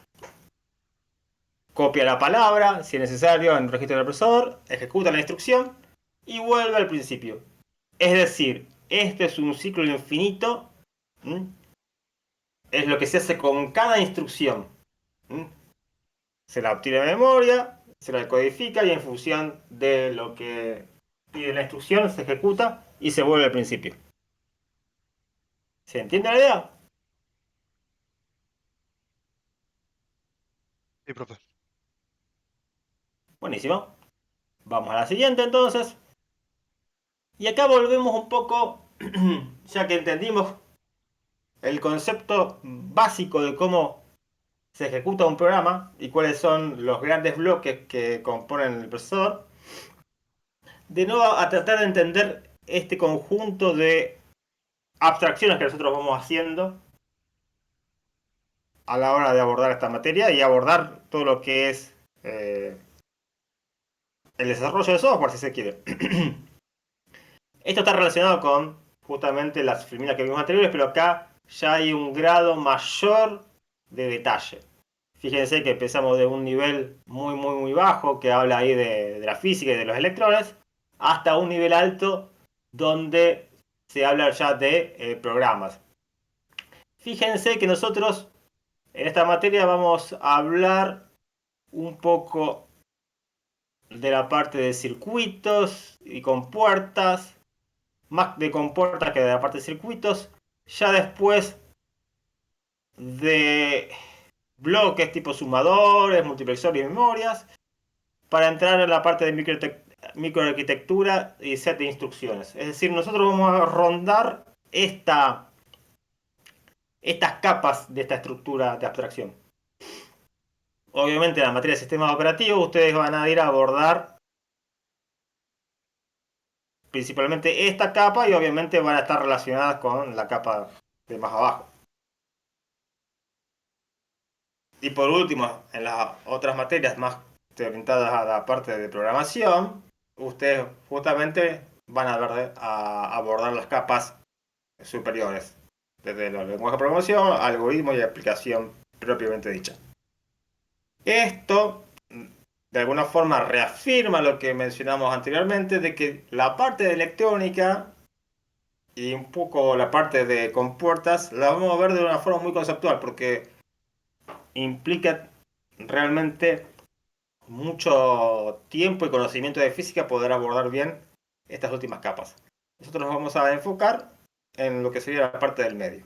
Copia la palabra, si es necesario, en un registro del procesador, ejecuta la instrucción y vuelve al principio. Es decir, este es un ciclo infinito. Es lo que se hace con cada instrucción. Se la obtiene de memoria, se la codifica y en función de lo que pide la instrucción se ejecuta y se vuelve al principio. ¿Se entiende la idea? Sí, profe. Buenísimo. Vamos a la siguiente entonces. Y acá volvemos un poco, ya que entendimos el concepto básico de cómo se ejecuta un programa y cuáles son los grandes bloques que componen el procesador. De nuevo a tratar de entender este conjunto de abstracciones que nosotros vamos haciendo a la hora de abordar esta materia y abordar todo lo que es el desarrollo de software, si se quiere. Esto está relacionado con justamente las filminas que vimos anteriores, pero acá ya hay un grado mayor de detalle. Fíjense que empezamos de un nivel muy bajo, que habla ahí de la física y de los electrones, hasta un nivel alto donde se habla ya de programas. Fíjense que nosotros en esta materia vamos a hablar un poco de la parte de circuitos y compuertas, más de compuertas que de la parte de circuitos. Ya después de bloques tipo sumadores, multiplexor y memorias, para entrar en la parte de microarquitectura y set de instrucciones. Es decir, nosotros vamos a rondar estas capas de esta estructura de abstracción. Obviamente en la materia de sistemas operativos ustedes van a ir a abordar principalmente esta capa y obviamente van a estar relacionadas con la capa de más abajo. Y por último, en las otras materias más orientadas a la parte de programación, ustedes justamente van a abordar las capas superiores, desde los lenguajes de programación, algoritmos y aplicación propiamente dicha. Esto, de alguna forma, reafirma lo que mencionamos anteriormente, de que la parte de electrónica y un poco la parte de compuertas la vamos a ver de una forma muy conceptual, porque implica realmente mucho tiempo y conocimiento de física poder abordar bien estas últimas capas. Nosotros nos vamos a enfocar en lo que sería la parte del medio.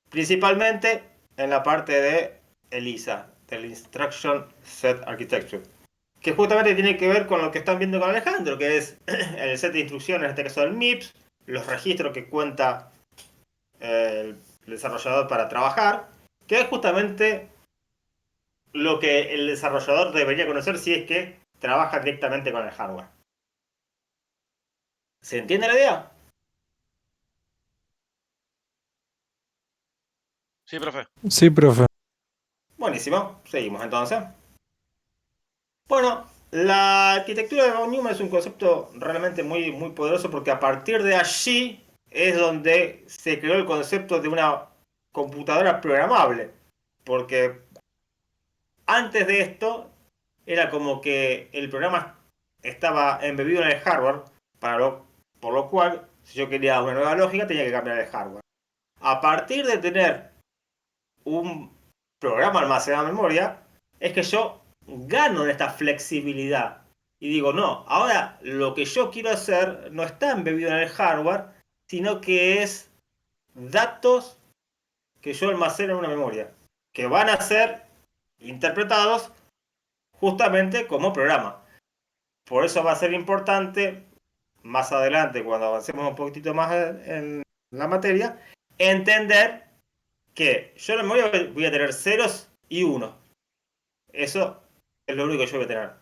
Principalmente en la parte de ELISA, del Instruction Set Architecture, que justamente tiene que ver con lo que están viendo con Alejandro, que es el set de instrucciones, en este caso del MIPS, los registros que cuenta el desarrollador para trabajar, que es justamente lo que el desarrollador debería conocer si es que trabaja directamente con el hardware. ¿Se entiende la idea? Sí, profe. Sí, profe. Buenísimo, seguimos entonces. Bueno, la arquitectura de von Neumann es un concepto realmente muy, muy poderoso porque a partir de allí es donde se creó el concepto de una computadora programable. Porque antes de esto era como que el programa estaba embebido en el hardware, por lo cual si yo quería una nueva lógica tenía que cambiar el hardware. A partir de tener un programa almacenado en memoria, es que yo gano en esta flexibilidad. Y digo, no, ahora lo que yo quiero hacer no está embebido en el hardware, sino que es datos que yo almaceno en una memoria, que van a ser interpretados justamente como programa. Por eso va a ser importante, más adelante, cuando avancemos un poquitito más en la materia, entender que yo en la memoria voy a tener ceros y unos. Eso es lo único que yo voy a tener.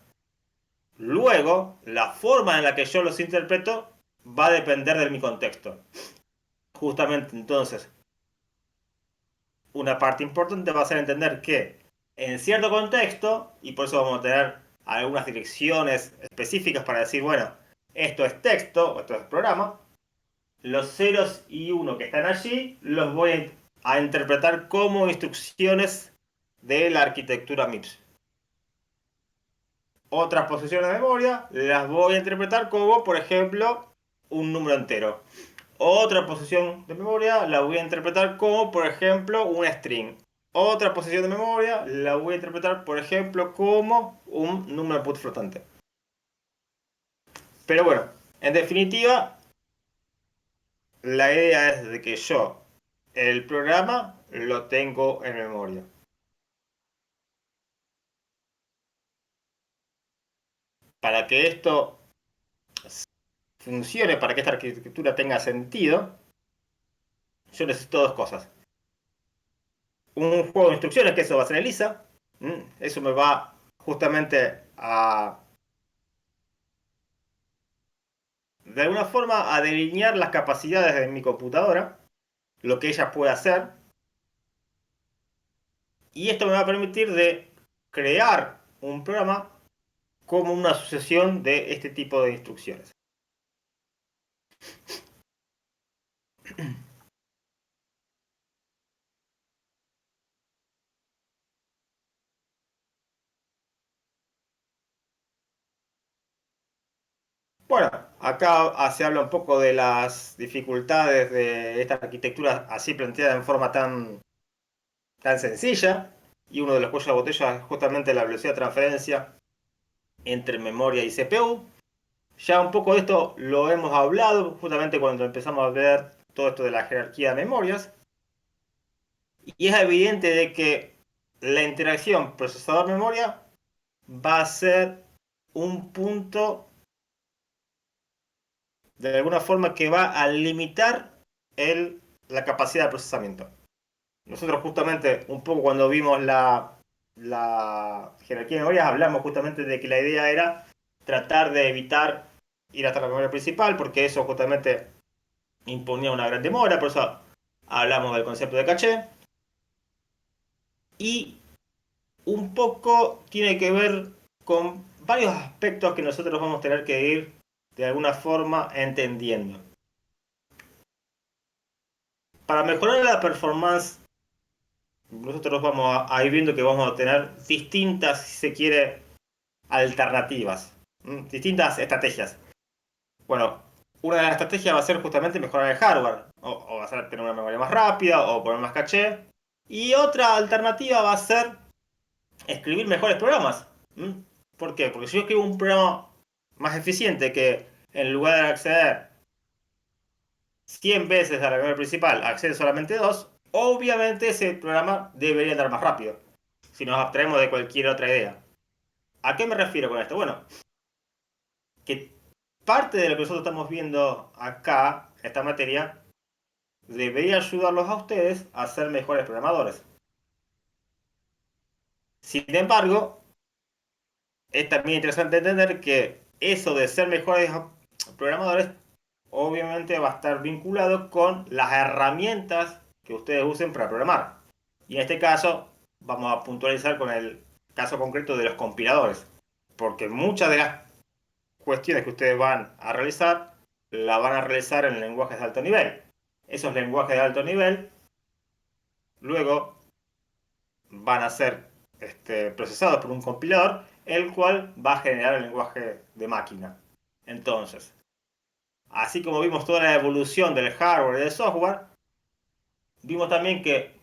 Luego, la forma en la que yo los interpreto va a depender de mi contexto. Justamente entonces, una parte importante va a ser entender que en cierto contexto, y por eso vamos a tener algunas direcciones específicas para decir, bueno, esto es texto, o esto es programa, los ceros y uno que están allí los voy a interpretar como instrucciones de la arquitectura MIPS. Otras posiciones de memoria las voy a interpretar como, por ejemplo, un número entero. Otra posición de memoria la voy a interpretar como, por ejemplo, un string. Otra posición de memoria la voy a interpretar, por ejemplo, como un número put flotante. Pero bueno, en definitiva, la idea es de que yo el programa lo tengo en memoria. Para que esto funcione, para que esta arquitectura tenga sentido, yo necesito dos cosas. Un juego de instrucciones, que eso va a ser ELISA. Eso me va justamente a, de alguna forma, a delinear las capacidades de mi computadora, lo que ella puede hacer. Y esto me va a permitir de crear un programa como una sucesión de este tipo de instrucciones. Bueno, acá se habla un poco de las dificultades de esta arquitectura así planteada en forma tan sencilla. y uno de los cuellos de botella es justamente la velocidad de transferencia entre memoria y CPU. Ya un poco de esto lo hemos hablado justamente cuando empezamos a ver todo esto de la jerarquía de memorias. Y es evidente de que la interacción procesador-memoria va a ser un punto de alguna forma que va a limitar la capacidad de procesamiento. Nosotros justamente un poco cuando vimos la jerarquía de memorias hablamos justamente de que la idea era tratar de evitar ir hasta la memoria principal porque eso justamente imponía una gran demora, por eso hablamos del concepto de caché. Y un poco tiene que ver con varios aspectos que nosotros vamos a tener que ir de alguna forma entendiendo. Para mejorar la performance, nosotros vamos a ir viendo que vamos a tener distintas, si se quiere, alternativas, distintas estrategias. Bueno, una de las estrategias va a ser justamente mejorar el hardware, o va a ser tener una memoria más rápida, o poner más caché. Y otra alternativa va a ser escribir mejores programas. ¿Por qué? Porque si yo escribo un programa más eficiente que en lugar de acceder 100 veces a la memoria principal, accede solamente 2, obviamente ese programa debería andar más rápido. Si nos abstraemos de cualquier otra idea. ¿A qué me refiero con esto? Bueno, que parte de lo que nosotros estamos viendo acá, esta materia, debería ayudarlos a ustedes a ser mejores programadores. Sin embargo, es también interesante entender que eso de ser mejores programadores obviamente va a estar vinculado con las herramientas que ustedes usen para programar. Y en este caso vamos a puntualizar con el caso concreto de los compiladores. Porque muchas de las cuestiones que ustedes van a realizar, la van a realizar en lenguajes de alto nivel. Esos lenguajes de alto nivel luego van a ser procesados por un compilador, el cual va a generar el lenguaje de máquina. Entonces, así como vimos toda la evolución del hardware y del software, vimos también que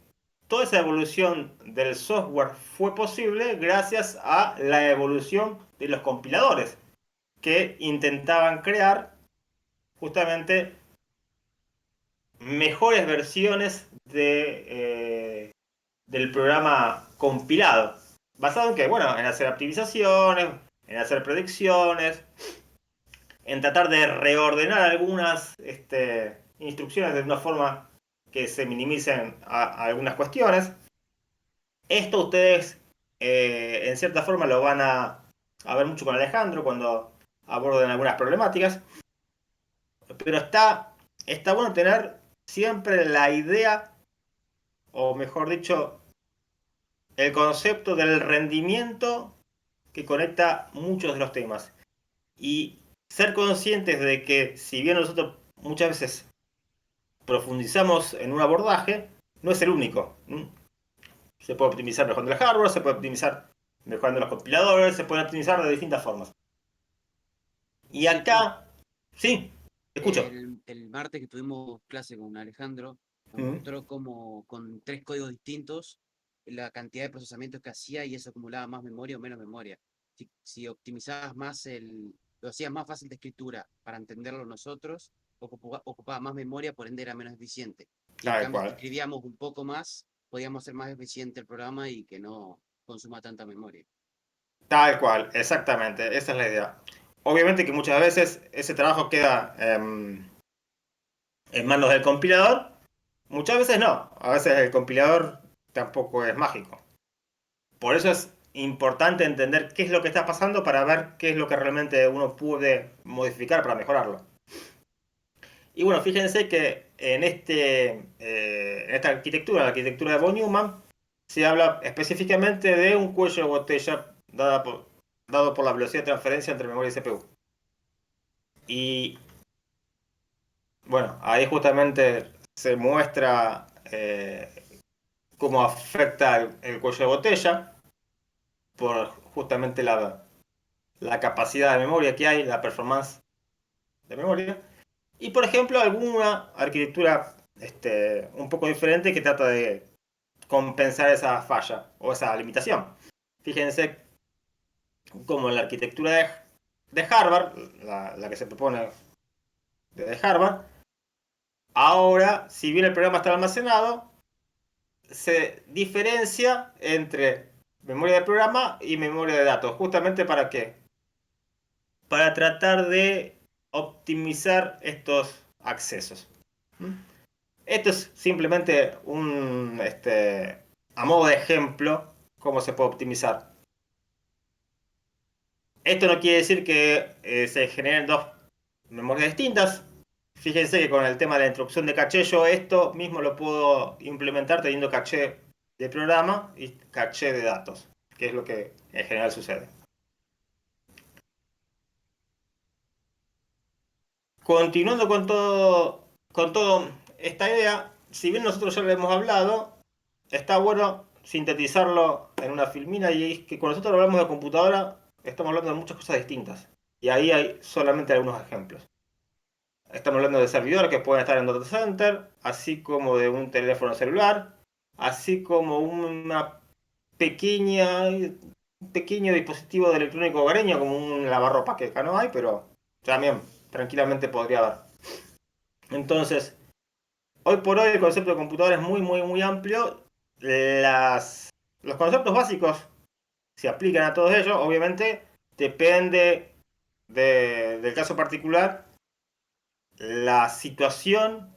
toda esa evolución del software fue posible gracias a la evolución de los compiladores, que intentaban crear justamente mejores versiones del programa compilado. Basado en que, bueno, en hacer optimizaciones, en hacer predicciones, en tratar de reordenar algunas instrucciones de una forma que se minimicen a algunas cuestiones. Esto ustedes, en cierta forma, lo van a ver mucho con Alejandro cuando aborden algunas problemáticas. Pero está bueno tener siempre la idea, o mejor dicho, el concepto del rendimiento que conecta muchos de los temas. Y ser conscientes de que si bien nosotros muchas veces profundizamos en un abordaje, no es el único. Se puede optimizar mejorando el hardware, se puede optimizar mejorando los compiladores, se puede optimizar de distintas formas. Y acá, sí, escucho. El martes que tuvimos clase con Alejandro, nos mostró cómo con 3 códigos distintos la cantidad de procesamientos que hacía y eso acumulaba más memoria o menos memoria. Si optimizabas más lo hacías más fácil de escritura para entenderlo nosotros, ocupaba más memoria, por ende era menos eficiente. Y en cambio, si escribíamos un poco más, podíamos hacer más eficiente el programa y que no consuma tanta memoria. Tal cual, exactamente, esa es la idea. Obviamente que muchas veces ese trabajo queda en manos del compilador, muchas veces no, a veces el compilador tampoco es mágico. Por eso es importante entender qué es lo que está pasando para ver qué es lo que realmente uno puede modificar para mejorarlo. Y bueno, fíjense que en esta arquitectura, la arquitectura de von Neumann, se habla específicamente de un cuello de botella dado por la velocidad de transferencia entre memoria y CPU. Y bueno, ahí justamente se muestra cómo afecta el cuello de botella por justamente la capacidad de memoria que hay, la performance de memoria. Y por ejemplo, alguna arquitectura un poco diferente que trata de compensar esa falla o esa limitación. Fíjense como en la arquitectura de Harvard, la que se propone de Harvard, ahora, si bien el programa está almacenado, se diferencia entre memoria de programa y memoria de datos. ¿Justamente para qué? Para tratar de optimizar estos accesos. Esto es simplemente a modo de ejemplo, cómo se puede optimizar. Esto no quiere decir que se generen dos memorias distintas. Fíjense que con el tema de la introducción de caché, yo esto mismo lo puedo implementar teniendo caché de programa y caché de datos, que es lo que en general sucede. Continuando con todo esta idea, si bien nosotros ya lo hemos hablado, está bueno sintetizarlo en una filmina, y es que cuando nosotros hablamos de computadora, estamos hablando de muchas cosas distintas. Y ahí hay solamente algunos ejemplos. Estamos hablando de servidores que pueden estar en data center, así como de un teléfono celular, así como un pequeño dispositivo de electrónico hogareño, como un lavarropa, que acá no hay, pero también tranquilamente podría haber. Entonces, hoy por hoy el concepto de computadora es muy amplio. Los conceptos básicos se aplican a todos ellos. Obviamente depende del caso particular. La situación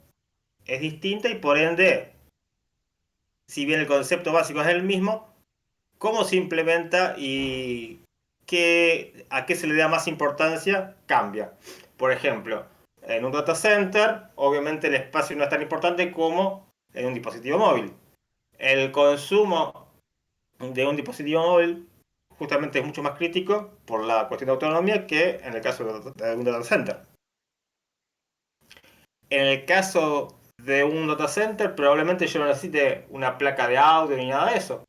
es distinta y por ende, si bien el concepto básico es el mismo, cómo se implementa y a qué se le da más importancia cambia. Por ejemplo, en un data center, obviamente el espacio no es tan importante como en un dispositivo móvil. El consumo de un dispositivo móvil justamente es mucho más crítico por la cuestión de autonomía que en el caso de un data center. En el caso de un data center, probablemente yo no necesite una placa de audio ni nada de eso.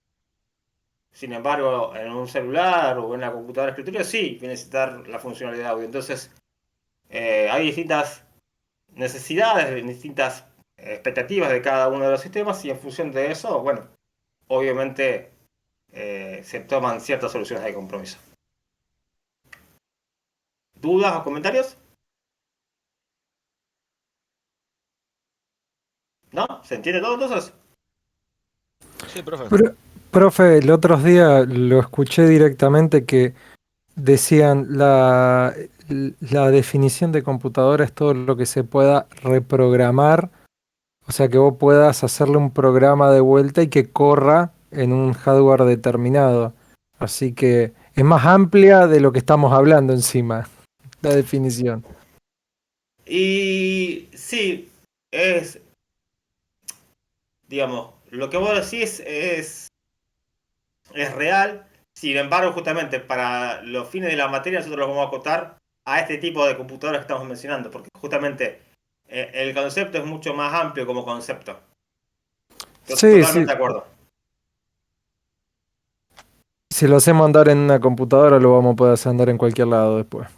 Sin embargo, en un celular o en una computadora de escritorio sí voy a necesitar la funcionalidad de audio. Entonces, hay distintas necesidades, distintas expectativas de cada uno de los sistemas, y en función de eso, bueno, obviamente se toman ciertas soluciones de compromiso. ¿Dudas o comentarios? ¿No? ¿Se entiende todo entonces? Sí, profe. Profe, el otro día lo escuché directamente que decían la definición de computadora es todo lo que se pueda reprogramar, o sea que vos puedas hacerle un programa de vuelta y que corra en un hardware determinado. Así que es más amplia de lo que estamos hablando encima, la definición. Y sí, digamos, lo que vos decís es real. Sin embargo, justamente para los fines de la materia nosotros los vamos a acotar a este tipo de computadoras que estamos mencionando, porque justamente el concepto es mucho más amplio como concepto. Sí, Totalmente sí. de acuerdo. Si lo hacemos andar en una computadora, lo vamos a poder hacer andar en cualquier lado después.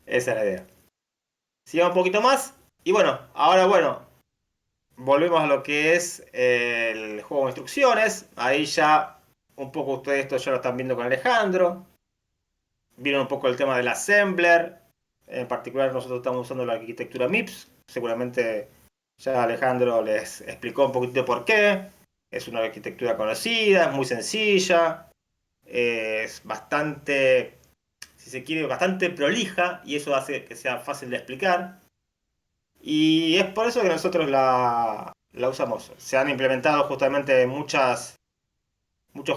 Esa es la idea. Sigamos un poquito más. Y bueno, volvemos a lo que es el juego de instrucciones. Ahí ya un poco ustedes esto ya lo están viendo con Alejandro. Vieron un poco el tema del assembler. En particular nosotros estamos usando la arquitectura MIPS. Seguramente ya Alejandro les explicó un poquito por qué. Es una arquitectura conocida, es muy sencilla. Es bastante, si se quiere, bastante prolija, y eso hace que sea fácil de explicar. Y es por eso que nosotros la usamos. Se han implementado justamente muchos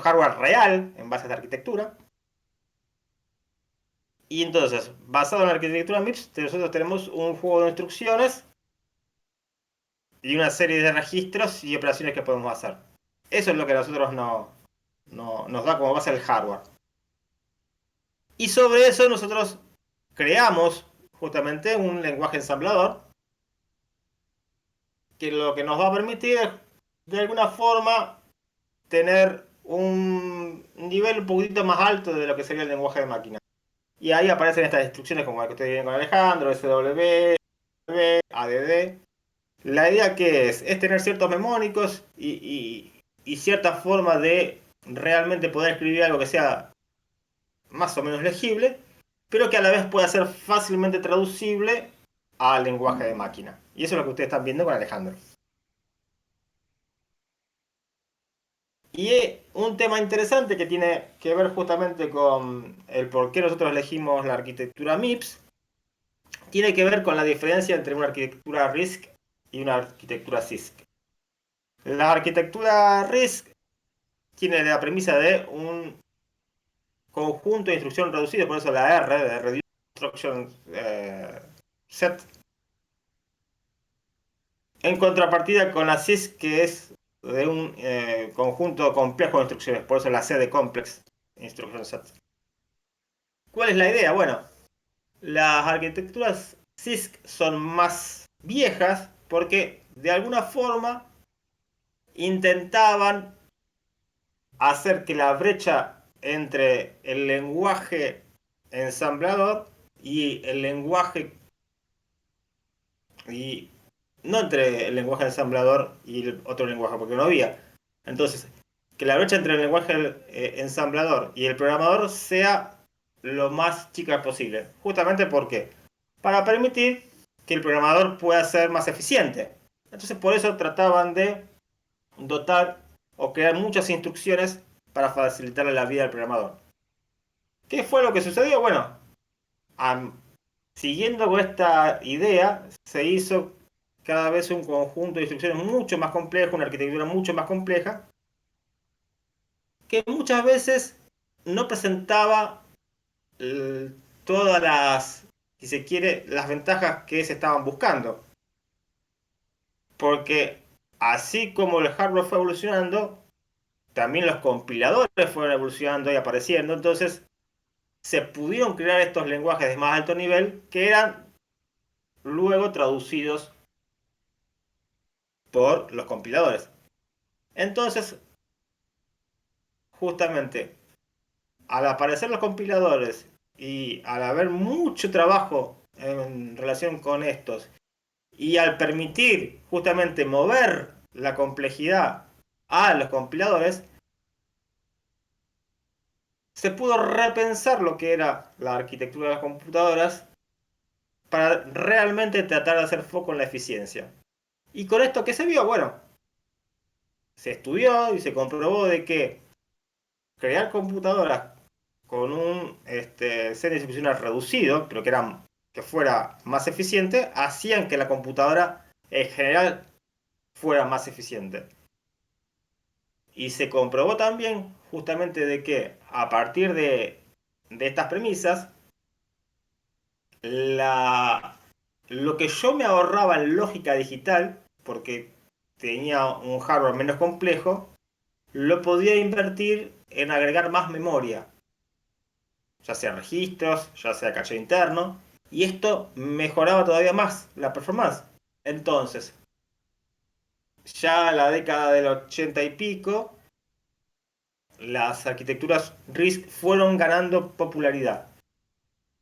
hardware real en base a esta arquitectura. Y entonces, basado en la arquitectura MIPS, nosotros tenemos un juego de instrucciones y una serie de registros y operaciones que podemos hacer. Eso es lo que a nosotros nos da como base el hardware. Y sobre eso nosotros creamos justamente un lenguaje ensamblador que lo que nos va a permitir es, de alguna forma, tener un nivel un poquito más alto de lo que sería el lenguaje de máquina. Y ahí aparecen estas instrucciones como la que ustedes vienen con Alejandro, SW, ADD, la idea que es tener ciertos mnemónicos y cierta forma de realmente poder escribir algo que sea más o menos legible, pero que a la vez pueda ser fácilmente traducible al lenguaje de máquina. Y eso es lo que ustedes están viendo con Alejandro. Y un tema interesante que tiene que ver justamente con el por qué nosotros elegimos la arquitectura MIPS, tiene que ver con la diferencia entre una arquitectura RISC y una arquitectura CISC. La arquitectura RISC tiene la premisa de un conjunto de instrucción reducido, por eso la R de Reduced Instruction Set, en contrapartida con la CISC, que es de un conjunto complejo de instrucciones, por eso la C de Complex Instruction Set. ¿Cuál es la idea? Bueno, las arquitecturas CISC son más viejas porque de alguna forma intentaban hacer que la brecha entre el lenguaje ensamblador y el lenguaje y no entre el lenguaje ensamblador y el otro lenguaje, porque no había. Entonces, que la brecha entre el lenguaje ensamblador y el programador sea lo más chica posible. Justamente porque para permitir que el programador pueda ser más eficiente. Entonces, por eso trataban de dotar o crear muchas instrucciones para facilitarle la vida al programador. ¿Qué fue lo que sucedió? Bueno, siguiendo con esta idea, se hizo cada vez un conjunto de instrucciones mucho más complejo, una arquitectura mucho más compleja, que muchas veces no presentaba todas las, si se quiere, las ventajas que se estaban buscando. Porque así como el hardware fue evolucionando, también los compiladores fueron evolucionando y apareciendo. Entonces se pudieron crear estos lenguajes de más alto nivel que eran luego traducidos por los compiladores. Entonces, justamente, al aparecer los compiladores y al haber mucho trabajo en relación con estos, y al permitir justamente mover la complejidad a los compiladores, se pudo repensar lo que era la arquitectura de las computadoras para realmente tratar de hacer foco en la eficiencia. ¿Y con esto qué se vio? Bueno, se estudió y se comprobó de que crear computadoras con un set de instrucciones reducido, pero que fuera más eficiente, hacían que la computadora en general fuera más eficiente. Y se comprobó también justamente de que a partir de estas premisas, lo que yo me ahorraba en lógica digital, porque tenía un hardware menos complejo, lo podía invertir en agregar más memoria, ya sea registros, ya sea caché interno, y esto mejoraba todavía más la performance. Entonces, ya en la década del 80 y pico, las arquitecturas RISC fueron ganando popularidad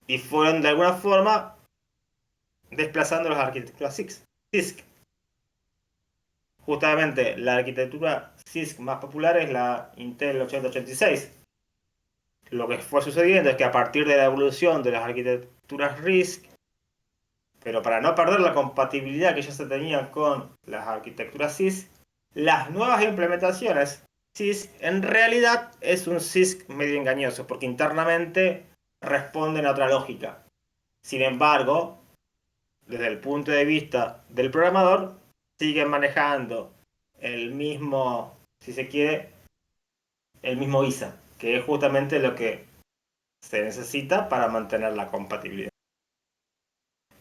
y fueron de alguna forma desplazando las arquitecturas CISC. Justamente la arquitectura CISC más popular es la Intel 8086. Lo que fue sucediendo es que a partir de la evolución de las arquitecturas RISC, pero para no perder la compatibilidad que ya se tenía con las arquitecturas CISC, las nuevas implementaciones CISC en realidad es un CISC medio engañoso, porque internamente responden a otra lógica. Sin embargo, desde el punto de vista del programador, siguen manejando el mismo, si se quiere, el mismo ISA, que es justamente lo que se necesita para mantener la compatibilidad.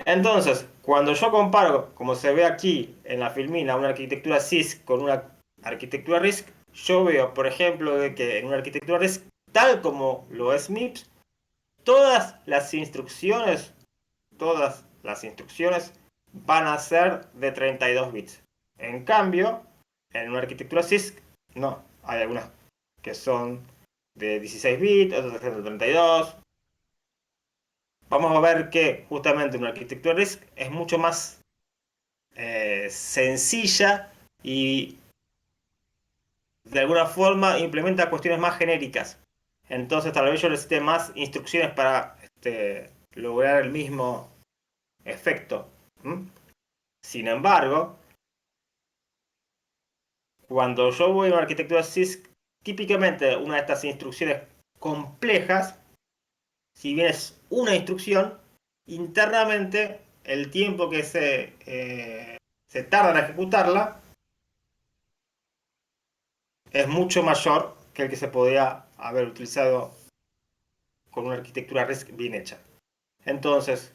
Entonces, cuando yo comparo, como se ve aquí en la filmina, una arquitectura CISC con una arquitectura RISC, yo veo, por ejemplo, de que en una arquitectura RISC, tal como lo es MIPS, todas las instrucciones van a ser de 32 bits. En cambio, en una arquitectura CISC, no. Hay algunas que son de 16 bits, otras de 32. Vamos a ver que justamente una arquitectura RISC es mucho más sencilla y de alguna forma implementa cuestiones más genéricas. Entonces tal vez yo necesite más instrucciones para lograr el mismo efecto. ¿Mm? Sin embargo, cuando yo voy a una arquitectura CISC, típicamente una de estas instrucciones complejas, si bien es una instrucción, internamente el tiempo que se tarda en ejecutarla es mucho mayor que el que se podía haber utilizado con una arquitectura RISC bien hecha. Entonces,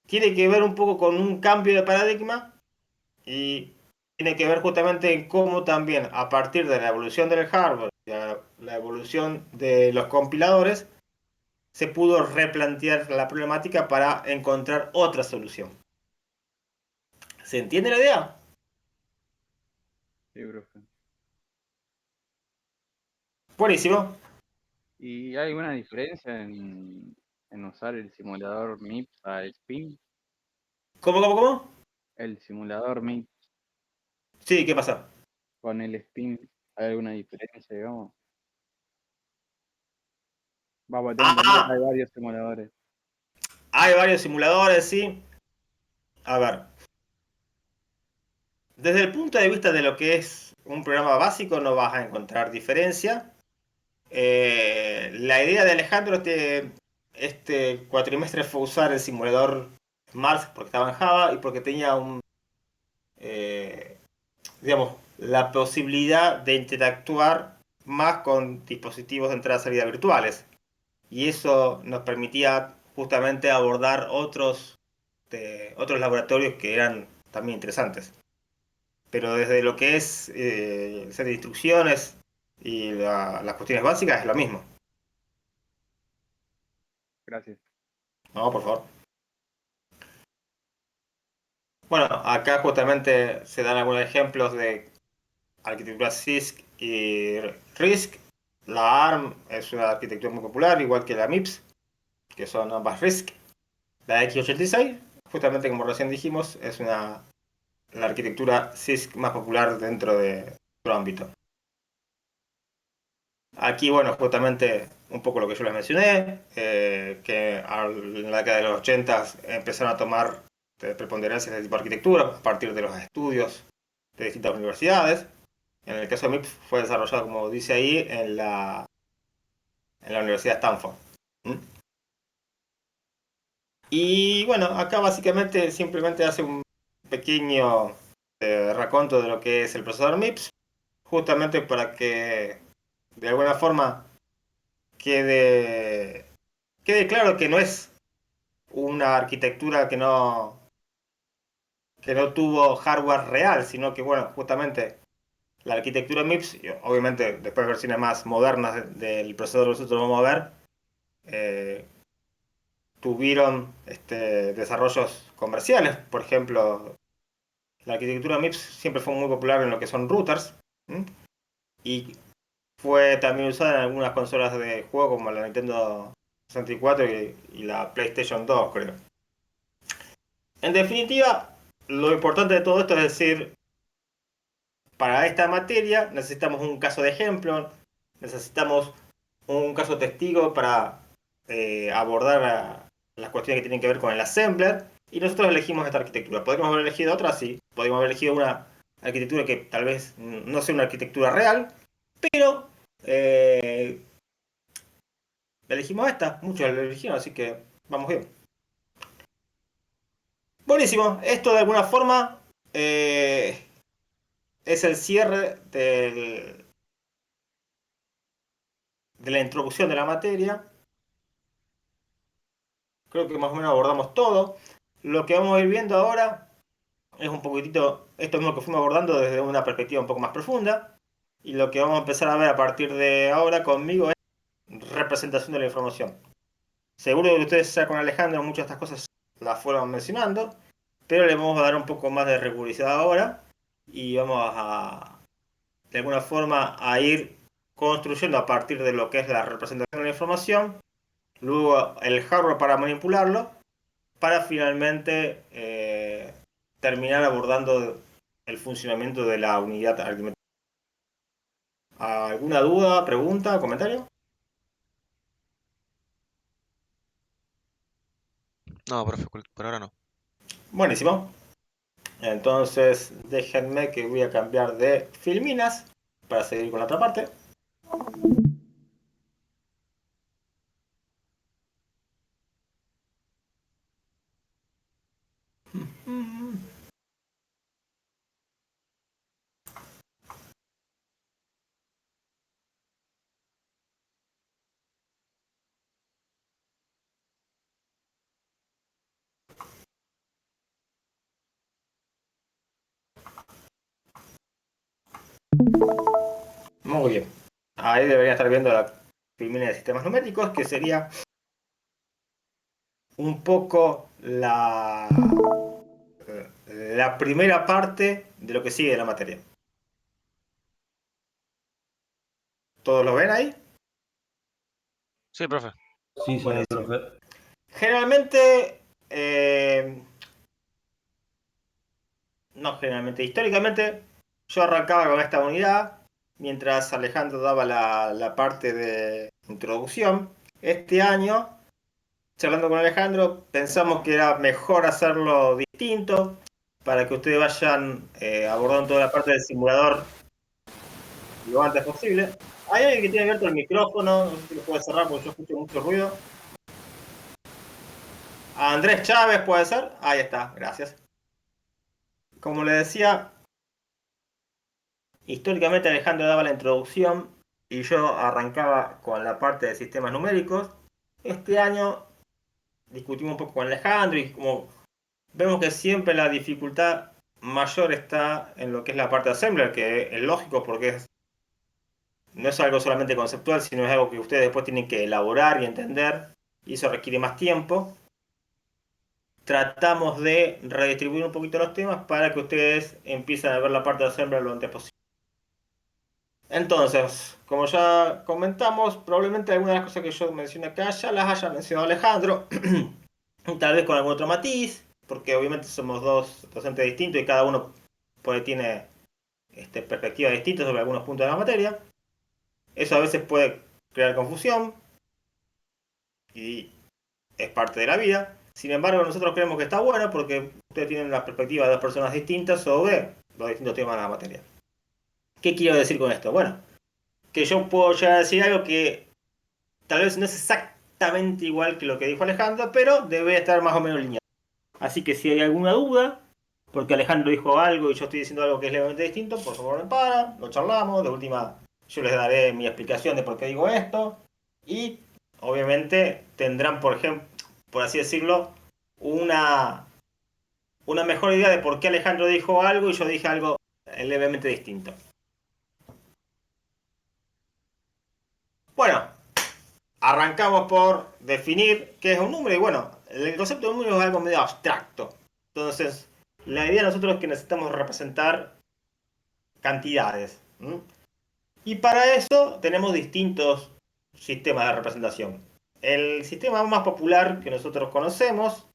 tiene que ver un poco con un cambio de paradigma y tiene que ver justamente en cómo también a partir de la evolución del hardware y la evolución de los compiladores se pudo replantear la problemática para encontrar otra solución. ¿Se entiende la idea? Sí, profe. Buenísimo. ¿Y hay alguna diferencia en usar el simulador MIPS a Spin? ¿Cómo? El simulador MIPS Sí, ¿qué pasa? con el Spin, ¿hay alguna diferencia, digamos? Vamos, tengo entendido que hay Ah, varios simuladores. hay varios simuladores, sí. A ver, desde el punto de vista de lo que es un programa básico no vas a encontrar diferencia. La idea de Alejandro este cuatrimestre fue usar el simulador Mars porque estaba en Java y porque tenía digamos, la posibilidad de interactuar más con dispositivos de entrada y salida virtuales. Y eso nos permitía justamente abordar otros laboratorios que eran también interesantes. Pero desde lo que es set de instrucciones y las cuestiones básicas es lo mismo. Gracias. No, por favor. Bueno, acá justamente se dan algunos ejemplos de arquitectura CISC y RISC. La ARM es una arquitectura muy popular, igual que la MIPS, que son ambas RISC. La x86, justamente como recién dijimos, es la arquitectura CISC más popular dentro de nuestro ámbito. Aquí, bueno, justamente un poco lo que yo les mencioné, que en la década de los 80 empezaron a tomar preponderancia de este tipo de arquitectura a partir de los estudios de distintas universidades. En el caso de MIPS fue desarrollado, como dice ahí, en la Universidad de Stanford. ¿Mm? Y bueno, acá básicamente simplemente hace un pequeño raconto de lo que es el procesador MIPS, justamente para que de alguna forma quede, quede claro que no es una arquitectura que no tuvo hardware real, sino que bueno, justamente la arquitectura MIPS, y obviamente después versiones más modernas del procesador que nosotros vamos a ver, eh, tuvieron desarrollos comerciales. Por ejemplo, la arquitectura MIPS siempre fue muy popular en lo que son routers, ¿m? Y fue también usada en algunas consolas de juego como la Nintendo 64 y la PlayStation 2, creo. En definitiva, lo importante de todo esto es decir, para esta materia necesitamos un caso de ejemplo, necesitamos un caso testigo para abordar las cuestiones que tienen que ver con el assembler, y nosotros elegimos esta arquitectura. Podríamos haber elegido otra, sí, podríamos haber elegido una arquitectura que tal vez no sea una arquitectura real, pero elegimos esta, muchos la eligieron, así que vamos bien. Buenísimo, esto de alguna forma es el cierre de la introducción de la materia. Creo que más o menos abordamos todo. Lo que vamos a ir viendo ahora es un poquitito esto mismo que fuimos abordando desde una perspectiva un poco más profunda. Y lo que vamos a empezar a ver a partir de ahora conmigo es representación de la información. Seguro que ustedes ya con Alejandro muchas de estas cosas las fueron mencionando, pero le vamos a dar un poco más de rigurosidad ahora y vamos de alguna forma a ir construyendo a partir de lo que es la representación de la información, luego el hardware para manipularlo, para finalmente terminar abordando el funcionamiento de la unidad aritmética. ¿Alguna duda, pregunta, comentario? No, profe, por ahora no. Buenísimo. Entonces, déjenme que voy a cambiar de filminas para seguir con la otra parte. Muy bien. Ahí debería estar viendo la filmina de sistemas numéricos, que sería un poco la primera parte de lo que sigue de la materia. ¿Todos lo ven ahí? Sí, profe. Sí, señor Buenísimo. profe. Generalmente, históricamente, yo arrancaba con esta unidad mientras Alejandro daba la parte de introducción. Este año, charlando con Alejandro, pensamos que era mejor hacerlo distinto para que ustedes vayan abordando toda la parte del simulador lo antes posible. Hay alguien que tiene abierto el micrófono, no sé si lo puede cerrar porque yo escucho mucho ruido. Andrés Chávez, ¿puede ser? Ahí está, gracias. Como le decía, históricamente Alejandro daba la introducción y yo arrancaba con la parte de sistemas numéricos. Este año discutimos un poco con Alejandro y como vemos que siempre la dificultad mayor está en lo que es la parte de Assembler, que es lógico porque no es algo solamente conceptual, sino es algo que ustedes después tienen que elaborar y entender, y eso requiere más tiempo. Tratamos de redistribuir un poquito los temas para que ustedes empiecen a ver la parte de Assembler lo antes posible. Entonces, como ya comentamos, probablemente algunas de las cosas que yo mencioné acá ya las haya mencionado Alejandro, tal vez con algún otro matiz, porque obviamente somos dos docentes distintos y cada uno por ahí tiene perspectivas distintas sobre algunos puntos de la materia. Eso a veces puede crear confusión y es parte de la vida. Sin embargo, nosotros creemos que está bueno porque ustedes tienen la perspectiva de dos personas distintas sobre los distintos temas de la materia. ¿Qué quiero decir con esto? Bueno, que yo puedo llegar a decir algo que tal vez no es exactamente igual que lo que dijo Alejandro, pero debe estar más o menos lineal. Así que si hay alguna duda, porque Alejandro dijo algo y yo estoy diciendo algo que es levemente distinto, por favor me para, lo charlamos, de última yo les daré mi explicación de por qué digo esto y obviamente tendrán, por ejemplo, por así decirlo, una, una mejor idea de por qué Alejandro dijo algo y yo dije algo levemente distinto. Bueno, arrancamos por definir qué es un número y bueno, el concepto de un número es algo medio abstracto. Entonces, la idea de nosotros es que necesitamos representar cantidades. ¿Mm? Y para eso tenemos distintos sistemas de representación. El sistema más popular que nosotros conocemos,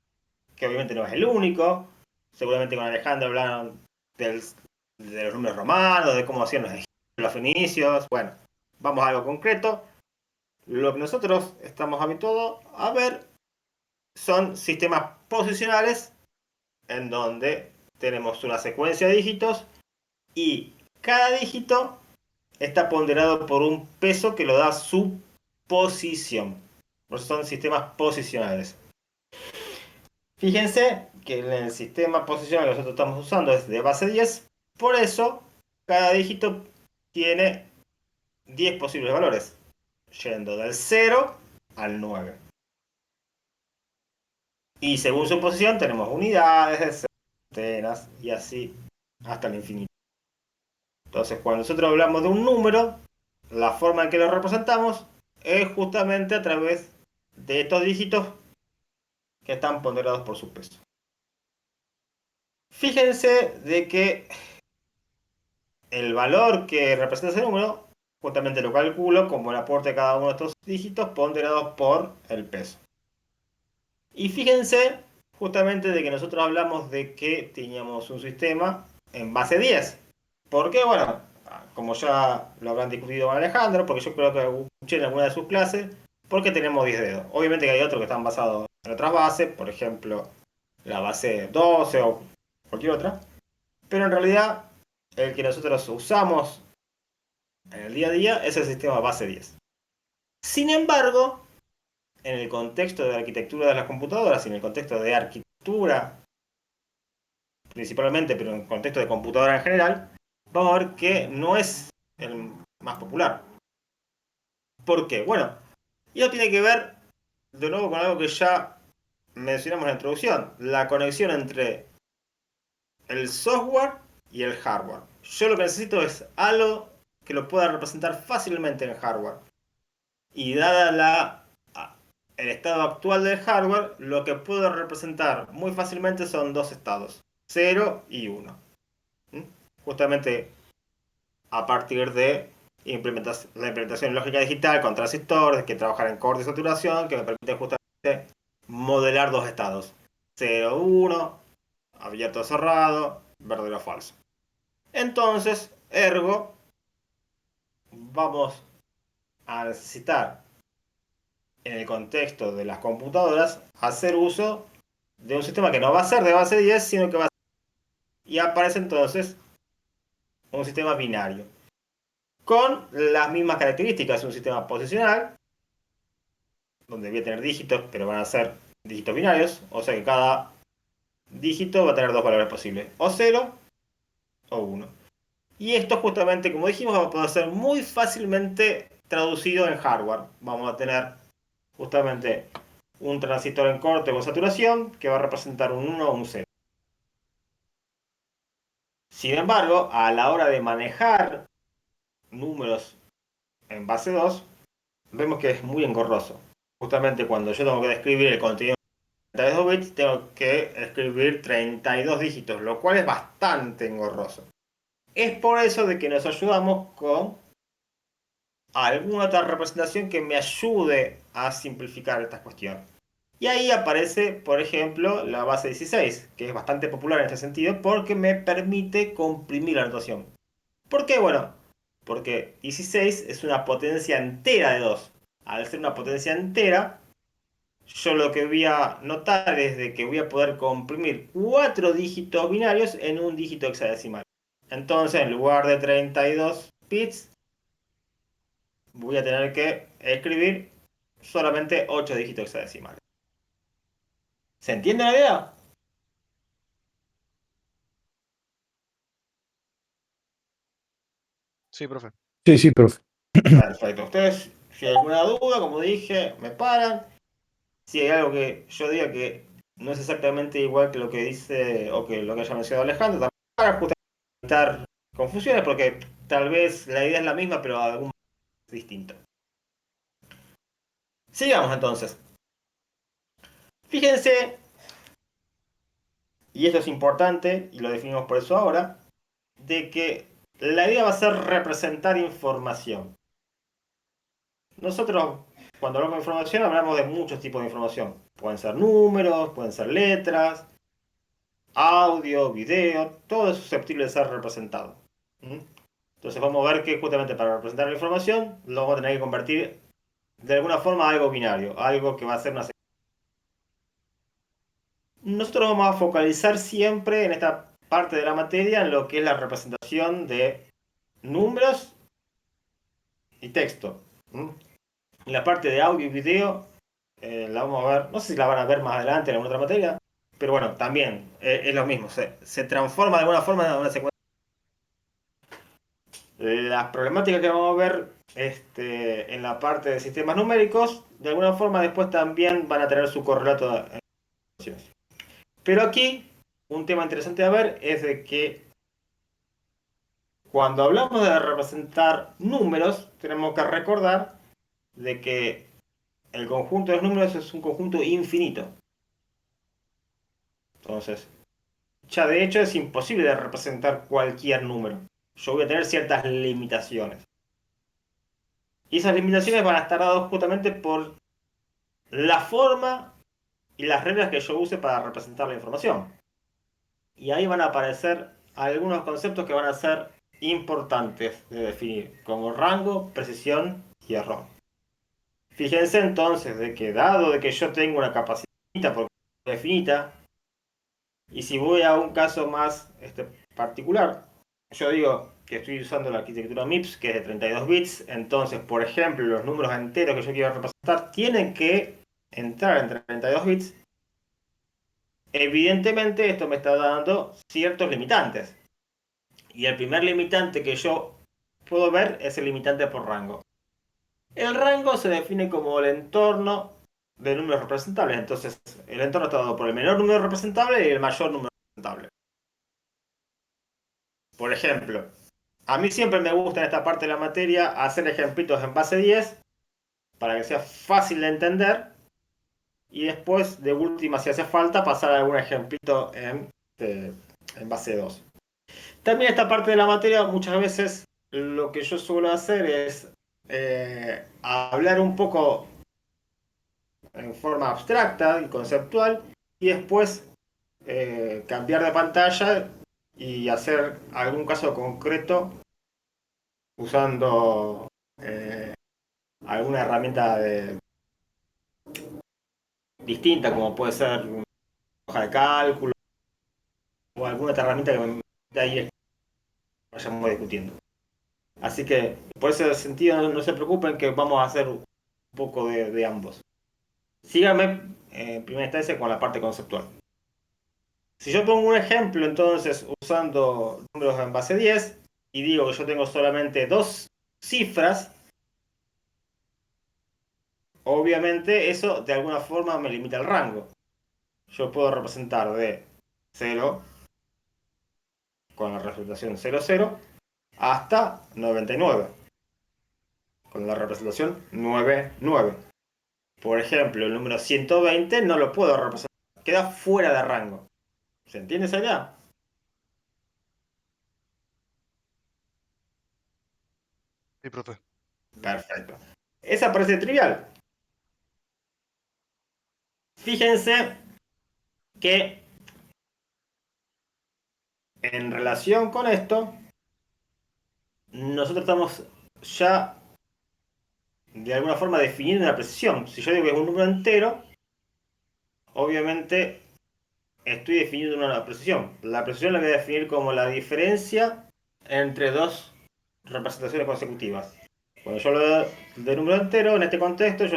que obviamente no es el único, seguramente con Alejandro hablaron de los números romanos, de cómo hacían los fenicios. Bueno, vamos a algo concreto. Lo que nosotros estamos habituados a ver son sistemas posicionales en donde tenemos una secuencia de dígitos y cada dígito está ponderado por un peso que lo da su posición. Por eso son sistemas posicionales. Fíjense que en el sistema posicional que nosotros estamos usando es de base 10, por eso cada dígito tiene 10 posibles valores, yendo del 0 al 9. Y según su posición tenemos unidades, centenas y así hasta el infinito. Entonces cuando nosotros hablamos de un número, la forma en que lo representamos es justamente a través de estos dígitos que están ponderados por su peso. Fíjense de que el valor que representa ese número, justamente lo calculo como el aporte de cada uno de estos dígitos ponderados por el peso. Y fíjense justamente de que nosotros hablamos de que teníamos un sistema en base 10. ¿Por qué? Bueno, como ya lo habrán discutido con Alejandro, porque yo creo que escuché en alguna de sus clases, porque tenemos 10 dedos. Obviamente que hay otros que están basados en otras bases, por ejemplo, la base 12 o cualquier otra. Pero en realidad, el que nosotros usamos en el día a día es el sistema base 10. Sin embargo, en el contexto de arquitectura de las computadoras y en el contexto de arquitectura principalmente, pero en el contexto de computadora en general, vamos a ver que no es el más popular. ¿Por qué? Bueno, y eso tiene que ver de nuevo con algo que ya mencionamos en la introducción, la conexión entre el software y el hardware. Yo lo que necesito es algo que lo pueda representar fácilmente en hardware. Y dada el estado actual del hardware, lo que puedo representar muy fácilmente son dos estados, 0 y 1. Justamente a partir de la implementación lógica digital con transistores que trabajan en corte de saturación, que me permite justamente modelar dos estados, 0, 1, abierto o cerrado, verdadero o falso. Entonces, ergo, vamos a necesitar, en el contexto de las computadoras, hacer uso de un sistema que no va a ser de base 10, sino que va a ser... Y aparece entonces un sistema binario, con las mismas características, un sistema posicional, donde voy a tener dígitos, pero van a ser dígitos binarios, o sea que cada dígito va a tener dos valores posibles, o 0 o 1. Y esto justamente, como dijimos, va a poder ser muy fácilmente traducido en hardware. Vamos a tener justamente un transistor en corte con saturación que va a representar un 1 o un 0. Sin embargo, a la hora de manejar números en base 2, vemos que es muy engorroso. Justamente cuando yo tengo que describir el contenido de 32 bits, tengo que escribir 32 dígitos, lo cual es bastante engorroso. Es por eso de que nos ayudamos con alguna otra representación que me ayude a simplificar estas cuestiones. Y ahí aparece, por ejemplo, la base 16, que es bastante popular en este sentido porque me permite comprimir la notación. ¿Por qué? Bueno, porque 16 es una potencia entera de 2. Al ser una potencia entera, yo lo que voy a notar es de que voy a poder comprimir 4 dígitos binarios en un dígito hexadecimal. Entonces, en lugar de 32 bits, voy a tener que escribir solamente 8 dígitos hexadecimales. ¿Se entiende la idea? Sí, profe. Sí, sí, profe. Perfecto. Ustedes, si hay alguna duda, como dije, me paran. Si hay algo que yo diga que no es exactamente igual que lo que dice o que lo que haya mencionado Alejandro, también para justamente evitar confusiones, porque tal vez la idea es la misma, pero algún modo es distinto. Sigamos entonces. Fíjense, y esto es importante, y lo definimos por eso ahora, de que la idea va a ser representar información. Nosotros, cuando hablamos de información, hablamos de muchos tipos de información. Pueden ser números, pueden ser letras, audio, video, todo es susceptible de ser representado. Entonces vamos a ver que justamente para representar la información lo vamos a tener que convertir de alguna forma a algo binario, algo que va a ser una secuencia. Nosotros vamos a focalizar siempre en esta parte de la materia en lo que es la representación de números y texto. En la parte de audio y video la vamos a ver, no sé si la van a ver más adelante en alguna otra materia, pero bueno, también es lo mismo, se transforma de alguna forma en una secuencia. Las problemáticas que vamos a ver en la parte de sistemas numéricos, de alguna forma después también van a tener su correlato en operaciones. Pero aquí, un tema interesante a ver es de que cuando hablamos de representar números, tenemos que recordar de que el conjunto de los números es un conjunto infinito. Entonces, ya de hecho es imposible de representar cualquier número. Yo voy a tener ciertas limitaciones. Y esas limitaciones van a estar dadas justamente por la forma y las reglas que yo use para representar la información. Y ahí van a aparecer algunos conceptos que van a ser importantes de definir, como rango, precisión y error. Fíjense entonces de que dado de que yo tengo una capacidad finita, porque es finita, y si voy a un caso más particular, yo digo que estoy usando la arquitectura MIPS, que es de 32 bits, entonces, por ejemplo, los números enteros que yo quiero representar tienen que entrar en 32 bits. Evidentemente esto me está dando ciertos limitantes. Y el primer limitante que yo puedo ver es el limitante por rango. El rango se define como el entorno de números representables. Entonces, el entorno está dado por el menor número representable y el mayor número representable. Por ejemplo, a mí siempre me gusta en esta parte de la materia hacer ejemplitos en base 10 para que sea fácil de entender y después, de última, si hace falta, pasar algún ejemplito en base 2. También esta parte de la materia, muchas veces lo que yo suelo hacer es hablar un poco en forma abstracta y conceptual y después cambiar de pantalla y hacer algún caso concreto usando alguna herramienta distinta, como puede ser una hoja de cálculo o alguna otra herramienta que de ahí vayamos discutiendo. Así que por ese sentido no se preocupen que vamos a hacer un poco de ambos. Síganme en primera instancia con la parte conceptual. Si yo pongo un ejemplo entonces usando números en base 10 y digo que yo tengo solamente dos cifras, obviamente eso de alguna forma me limita el rango. Yo puedo representar de 0 con la representación 00 hasta 99 con la representación 99. Por ejemplo, el número 120 no lo puedo representar, queda fuera de rango. ¿Se entiende esa idea? Sí, profe. Perfecto. Esa parece trivial. Fíjense que en relación con esto, nosotros estamos ya de alguna forma definiendo una precisión. Si yo digo que es un número entero, obviamente estoy definiendo una precisión. La precisión la voy a definir como la diferencia entre dos representaciones consecutivas. Cuando yo lo de número entero, en este contexto, yo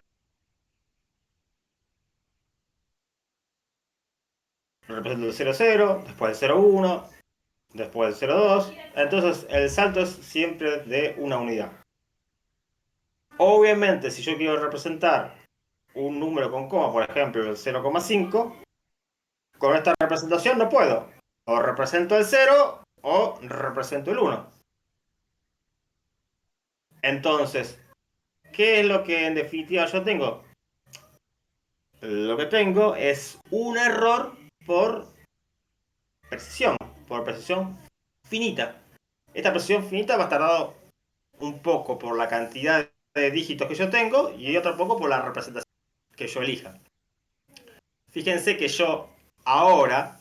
represento el 00, después el 01, después el 02. Entonces el salto es siempre de una unidad. Obviamente, si yo quiero representar un número con coma, por ejemplo el 0,5, con esta representación no puedo. O represento el 0 o represento el 1. Entonces, ¿qué es lo que en definitiva yo tengo? Lo que tengo es un error por precisión finita. Esta precisión finita va a estar dado un poco por la cantidad de dígitos que yo tengo y otro poco por la representación que yo elija. Fíjense que yo ahora,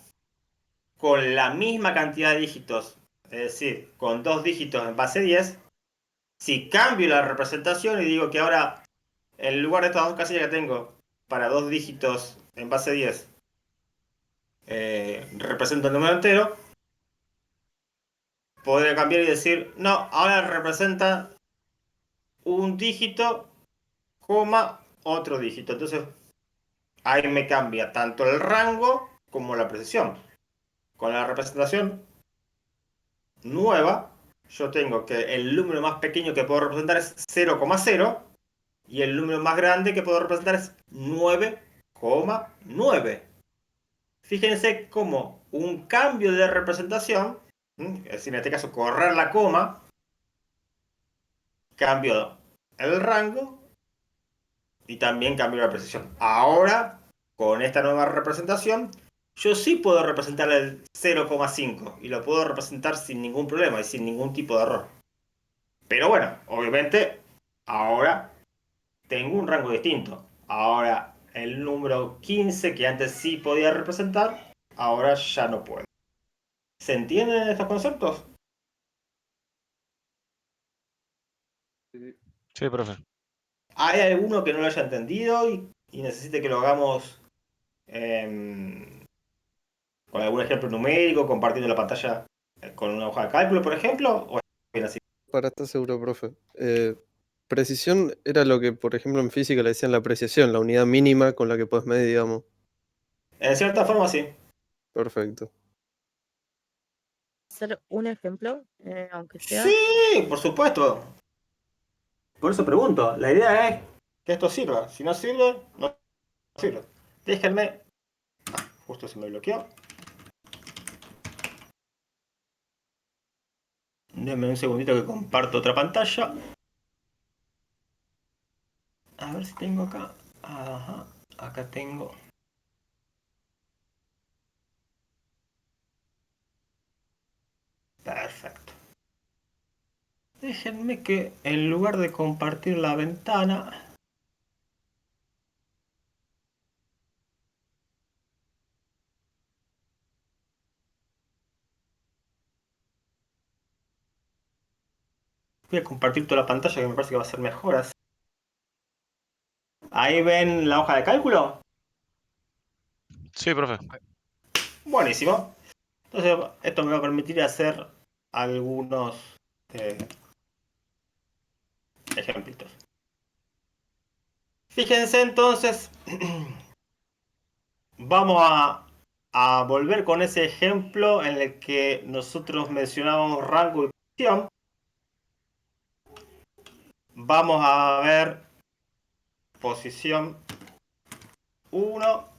con la misma cantidad de dígitos, es decir, con 2 dígitos en base 10, si cambio la representación y digo que ahora, en lugar de estas dos casillas que tengo para 2 dígitos en base 10, represento el número entero, podría cambiar y decir, no, ahora representa un dígito, coma, otro dígito. Entonces, ahí me cambia tanto el rango como la precisión. Con la representación nueva, yo tengo que el número más pequeño que puedo representar es 0,0 y el número más grande que puedo representar es 9,9. Fíjense cómo un cambio de representación, es decir, en este caso correr la coma, cambió el rango y también cambió la precisión. Ahora, con esta nueva representación, yo sí puedo representar el 0,5 y lo puedo representar sin ningún problema y sin ningún tipo de error. Pero bueno, obviamente, ahora tengo un rango distinto. Ahora el número 15 que antes sí podía representar, ahora ya no puedo. ¿Se entienden estos conceptos? Sí, profe. ¿Hay alguno que no lo haya entendido y necesite que lo hagamos con algún ejemplo numérico, compartiendo la pantalla con una hoja de cálculo, por ejemplo? ¿O es bien así? Para estar seguro, profe. Precisión era lo que, por ejemplo, en física le decían la apreciación, la unidad mínima con la que puedes medir, digamos. En cierta forma, sí. Perfecto. Hacer un ejemplo, aunque sea. Sí, por supuesto. Por eso pregunto. La idea es que esto sirva. Si no sirve, no sirve. Déjenme. Justo se me bloqueó. Denme un segundito que comparto otra pantalla. A ver si tengo acá. Ajá. Acá tengo. Perfecto. Déjenme que en lugar de compartir la ventana. Voy a compartir toda la pantalla que me parece que va a ser mejor así. Ahí ven la hoja de cálculo. Sí, profe. Buenísimo. Entonces esto me va a permitir hacer algunos ejemplitos. Fíjense entonces, vamos a volver con ese ejemplo en el que nosotros mencionábamos rango y posición. Vamos a ver posición 1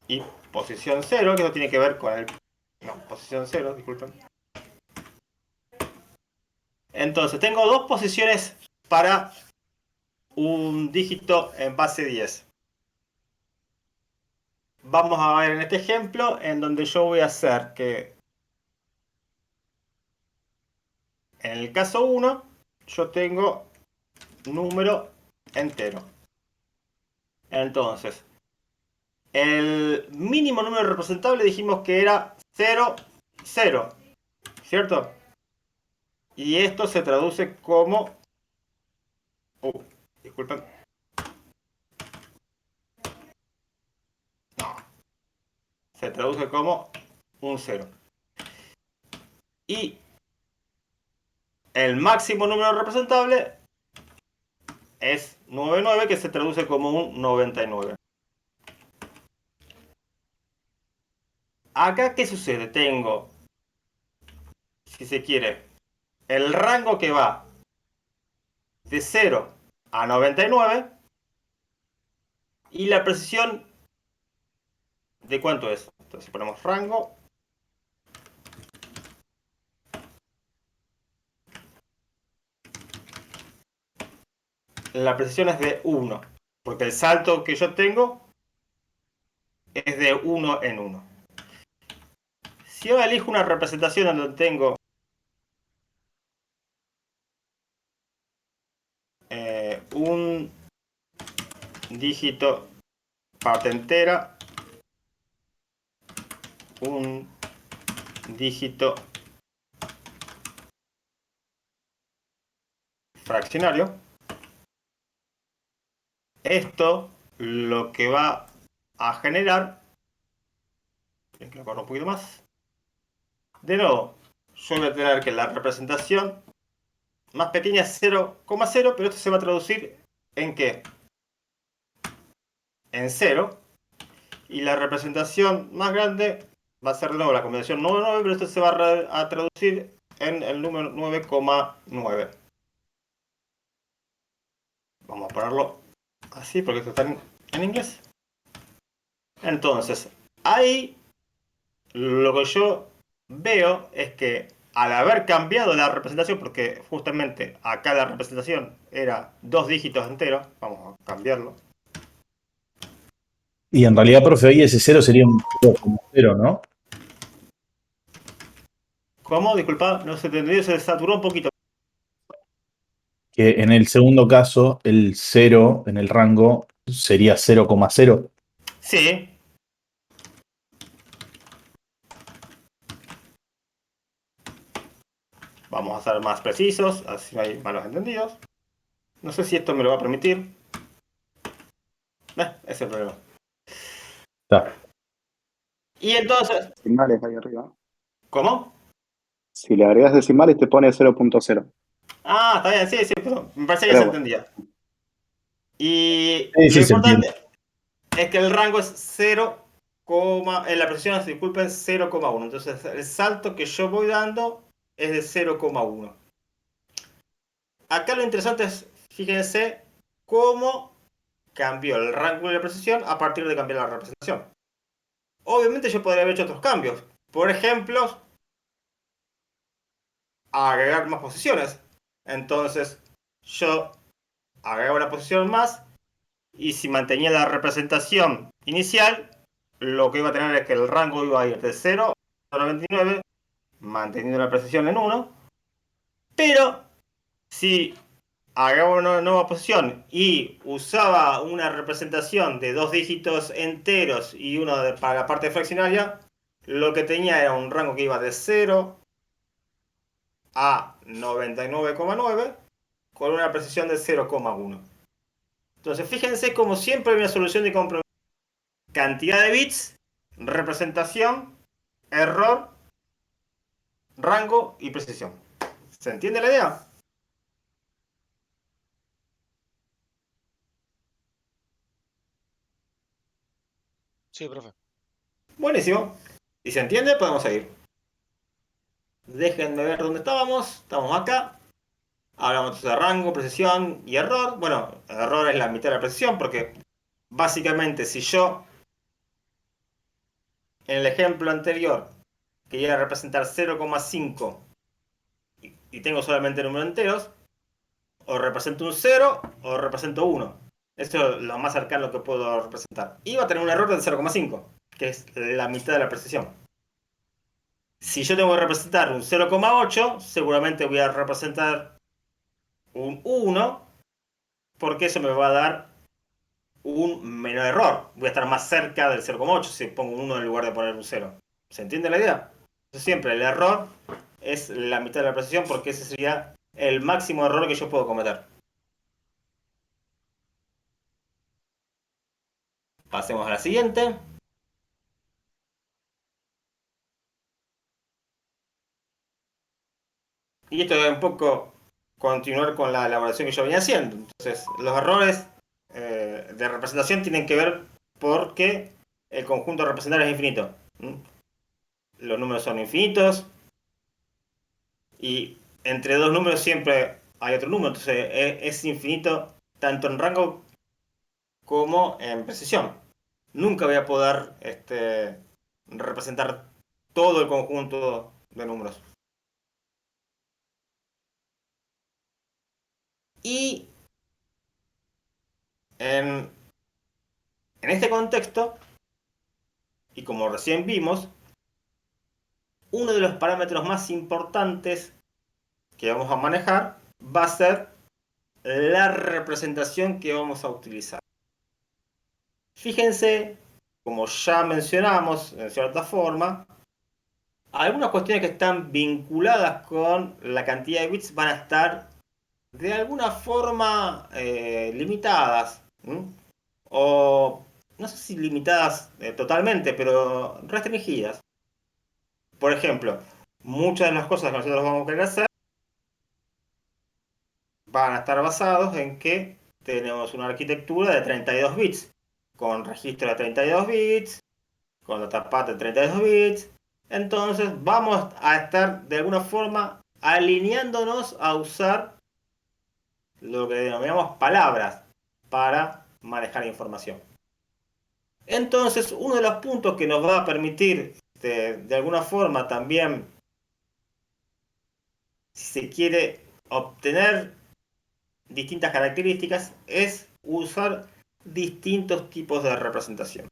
y posición 0, que no tiene que ver con el... No, posición 0, disculpen. Entonces, tengo dos posiciones para un dígito en base 10. Vamos a ver en este ejemplo en donde yo voy a hacer que en el caso 1 yo tengo número entero. Entonces, el mínimo número representable dijimos que era 0, 0, ¿cierto? Y esto se traduce como... disculpen. No. Se traduce como un 0. Y el máximo número representable es 99, que se traduce como un 99. Acá, ¿qué sucede? Tengo, si se quiere, el rango que va de 0 a 99 y la precisión de cuánto es. Entonces, si ponemos rango, la precisión es de 1, porque el salto que yo tengo es de 1 en 1. Si yo elijo una representación en donde tengo un dígito parte entera, un dígito fraccionario, esto lo que va a generar, que lo corro un poquito más, de nuevo, yo voy a tener que la representación más pequeña es 0,0, pero esto se va a traducir ¿en qué? En 0. Y la representación más grande va a ser de nuevo la combinación 9,9, pero esto se va a traducir en el número 9,9. Vamos a ponerlo así porque esto está en inglés. Entonces, ahí lo que yo veo es que al haber cambiado la representación, porque justamente acá la representación era 2 dígitos enteros, vamos a cambiarlo. Y en realidad, profe, ahí ese 0 sería un 0,0, ¿no? ¿Cómo? Disculpa, no se entendió, se saturó un poquito. Que en el segundo caso, el 0 en el rango sería 0,0. Sí. Vamos a ser más precisos, así no hay malos entendidos. No sé si esto me lo va a permitir. Ese es el problema. Está. Y entonces, Decimales ahí arriba. ¿cómo? Si le agregas decimales te pone 0.0. Ah, está bien, sí, pero me parece que Pero se bueno. entendía. Y Sí, lo sí, se importante entiende. es que el rango es 0, en la precisión, disculpen, 0,1. Entonces el salto que yo voy dando es de 0,1. Acá lo interesante es, fíjense cómo cambió el rango de la precisión a partir de cambiar la representación. Obviamente yo podría haber hecho otros cambios. Por ejemplo, agregar más posiciones. Entonces yo agrego una posición más y si mantenía la representación inicial, lo que iba a tener es que el rango iba a ir de 0 a 99, manteniendo la precisión en 1. Pero si agregaba una nueva posición y usaba una representación de 2 dígitos enteros y uno para la parte fraccionaria, lo que tenía era un rango que iba de 0 a 99,9 con una precisión de 0,1. Entonces fíjense como siempre hay una solución de compromiso. Cantidad de bits, representación, error, rango y precisión. ¿Se entiende la idea? Sí, profe. Buenísimo. Si se entiende, podemos seguir. Déjenme ver dónde estábamos. Estamos acá. Hablamos de rango, precisión y error. Bueno, error es la mitad de la precisión porque básicamente si yo en el ejemplo anterior quería representar 0,5 y tengo solamente números enteros, o represento un 0 o represento 1. Eso es lo más cercano que puedo representar. Y va a tener un error de 0,5, que es la mitad de la precisión. Si yo tengo que representar un 0,8, seguramente voy a representar un 1, porque eso me va a dar un menor error. Voy a estar más cerca del 0,8 si pongo un 1 en lugar de poner un 0. ¿Se entiende la idea? Entonces, siempre el error es la mitad de la precisión porque ese sería el máximo error que yo puedo cometer. Pasemos a la siguiente. Y esto es un poco continuar con la elaboración que yo venía haciendo. Entonces, los errores de representación tienen que ver porque el conjunto a representar es infinito. Los números son infinitos y entre dos números siempre hay otro número. Entonces, es infinito tanto en rango como en precisión. Nunca voy a poder representar todo el conjunto de números. Y en este contexto, y como recién vimos, uno de los parámetros más importantes que vamos a manejar va a ser la representación que vamos a utilizar. Fíjense, como ya mencionamos en cierta forma, algunas cuestiones que están vinculadas con la cantidad de bits van a estar de alguna forma limitadas. O no sé si limitadas totalmente, pero restringidas. Por ejemplo, muchas de las cosas que nosotros vamos a querer hacer van a estar basados en que tenemos una arquitectura de 32 bits, con registro de 32 bits, con datapath de 32 bits. Entonces vamos a estar de alguna forma alineándonos a usar lo que denominamos palabras para manejar información. Entonces, uno de los puntos que nos va a permitir de alguna forma también, si se quiere obtener distintas características, es usar distintos tipos de representación.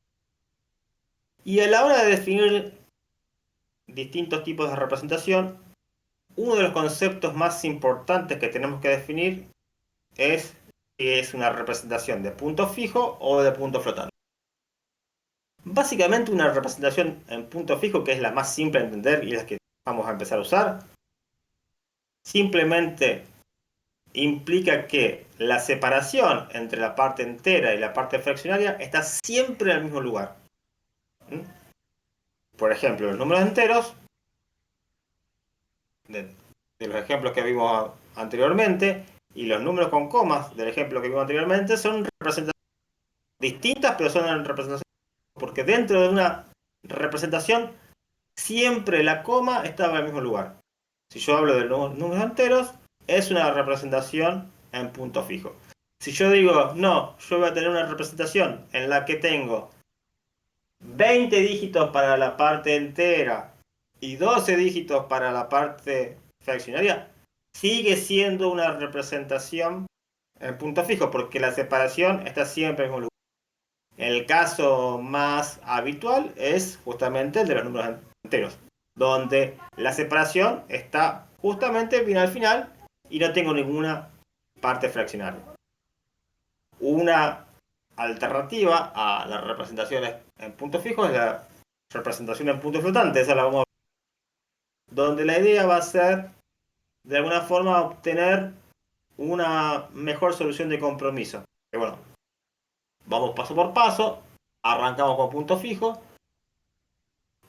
Y a la hora de definir distintos tipos de representación, uno de los conceptos más importantes que tenemos que definir es si es una representación de punto fijo o de punto flotante. Básicamente una representación en punto fijo, que es la más simple de entender y la que vamos a empezar a usar, simplemente implica que la separación entre la parte entera y la parte fraccionaria está siempre en el mismo lugar. ¿Mm? Por ejemplo, los números enteros, de los ejemplos que vimos anteriormente, y los números con comas del ejemplo que vimos anteriormente, son representaciones distintas, pero son representaciones, porque dentro de una representación siempre la coma estaba en el mismo lugar. Si yo hablo de los números enteros, es una representación en punto fijo. Si yo digo, no, yo voy a tener una representación en la que tengo 20 dígitos para la parte entera y 12 dígitos para la parte fraccionaria, sigue siendo una representación en punto fijo, porque la separación está siempre en el mismo lugar. El caso más habitual es justamente el de los números enteros, donde la separación está justamente bien al final y no tengo ninguna parte fraccionaria. Una alternativa a las representaciones en puntos fijos es la representación en punto flotante, esa la vamos a ver, donde la idea va a ser de alguna forma obtener una mejor solución de compromiso. Que bueno, vamos paso por paso, arrancamos con punto fijo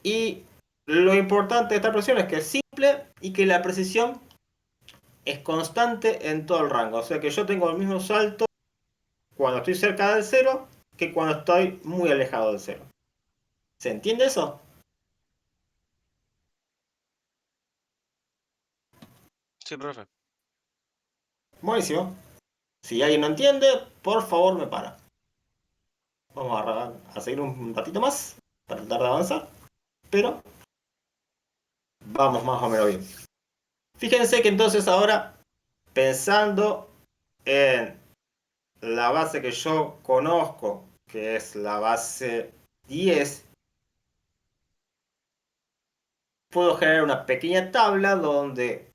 y lo importante de esta precisión es que es simple y que la precisión es constante en todo el rango. O sea que yo tengo el mismo salto cuando estoy cerca del cero que cuando estoy muy alejado del cero. ¿Se entiende eso? Sí, profe. Buenísimo. Si alguien no entiende, por favor me para. Vamos a seguir un ratito más para tratar de avanzar. Pero vamos más o menos bien. Fíjense que entonces ahora, pensando en la base que yo conozco, que es la base 10, puedo generar una pequeña tabla donde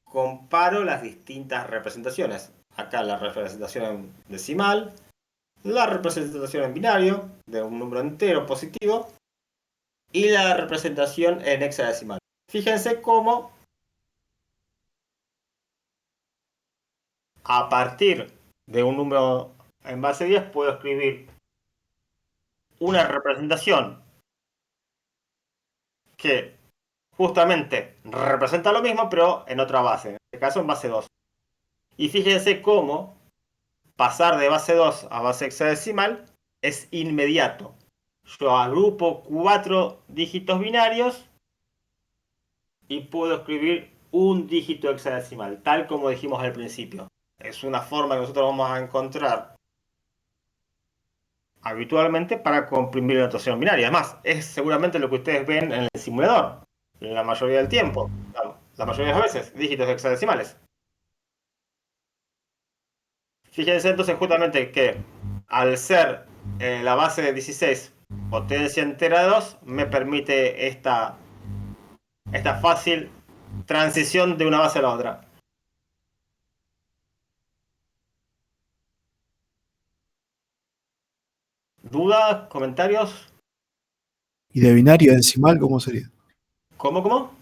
comparo las distintas representaciones. Acá la representación en decimal, la representación en binario de un número entero positivo y la representación en hexadecimal. Fíjense cómo a partir de un número en base 10 puedo escribir una representación que justamente representa lo mismo pero en otra base, en este caso en base 2. Y fíjense cómo pasar de base 2 a base hexadecimal es inmediato. Yo agrupo 4 dígitos binarios y puedo escribir un dígito hexadecimal, tal como dijimos al principio. Es una forma que nosotros vamos a encontrar habitualmente para comprimir la notación binaria. Además, es seguramente lo que ustedes ven en el simulador, la mayoría del tiempo, la mayoría de las veces, dígitos hexadecimales. Fíjense entonces justamente que al ser la base de 16 potencia entera de 2, me permite esta fácil transición de una base a la otra. ¿Dudas? ¿Comentarios? ¿Y de binario a decimal cómo sería? ¿Cómo?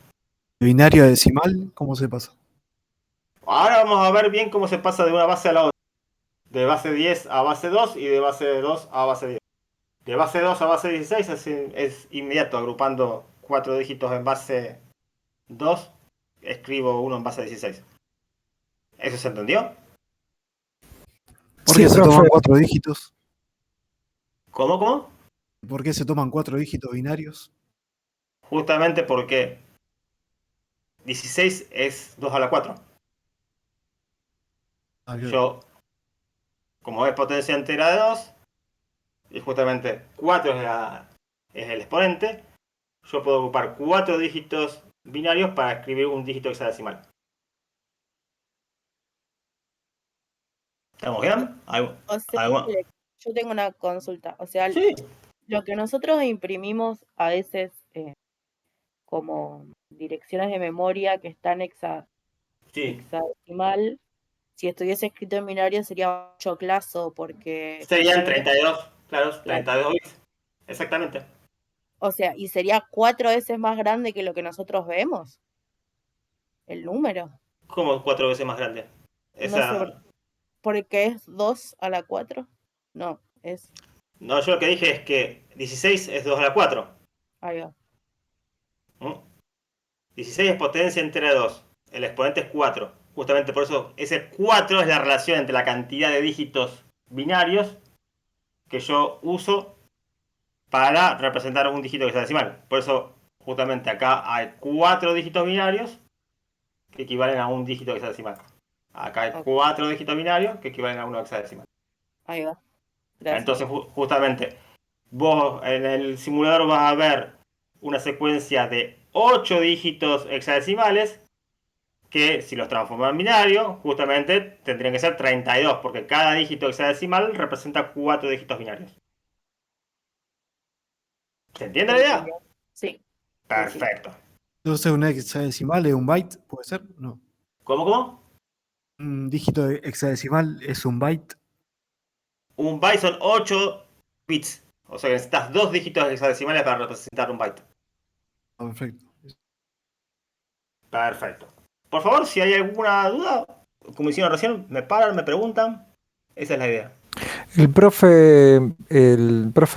¿De binario a decimal cómo se pasa? Ahora vamos a ver bien cómo se pasa de una base a la otra. De base 10 a base 2 y de base 2 a base 10. De base 2 a base 16 es inmediato, agrupando 4 dígitos en base 2, escribo uno en base 16. ¿Eso se entendió? ¿Por qué se toman 4 dígitos? ¿Cómo? ¿Por qué se toman 4 dígitos binarios? Justamente porque 16 es 2 a la 4. Yo, como es potencia entera de 2, y justamente 4 es el exponente, yo puedo ocupar 4 dígitos binarios para escribir un dígito hexadecimal. ¿Estamos bien? O sea, yo tengo una consulta. O sea, lo que nosotros imprimimos a veces como direcciones de memoria que están hexadecimal, si estuviese escrito en binario sería un choclazo porque... Serían 32, claro, 32 bits. Exactamente. O sea, y sería 4 veces más grande que lo que nosotros vemos. El número. ¿Cómo 4 veces más grande? No sé, porque es 2 a la 4. No, es. No, yo lo que dije es que 16 es 2 a la 4. Ahí va. 16 es potencia entera de 2. El exponente es 4. Justamente por eso ese 4 es la relación entre la cantidad de dígitos binarios que yo uso para representar un dígito hexadecimal. Por eso justamente acá hay 4 dígitos binarios que equivalen a un dígito hexadecimal. Acá hay 4 dígitos binarios que equivalen a uno hexadecimal. Ahí va. Gracias. Entonces justamente vos en el simulador vas a ver una secuencia de 8 dígitos hexadecimales que si los transforman en binario, justamente tendrían que ser 32, porque cada dígito hexadecimal representa 4 dígitos binarios. ¿Se entiende la idea? Sí. Perfecto. Entonces un hexadecimal es un byte, ¿puede ser? No. ¿Cómo? Un dígito hexadecimal es un byte. Un byte son 8 bits. O sea que necesitas 2 dígitos hexadecimales para representar un byte. Perfecto. Perfecto. Por favor, si hay alguna duda, como hicieron recién, me paran, me preguntan. Esa es la idea. El profe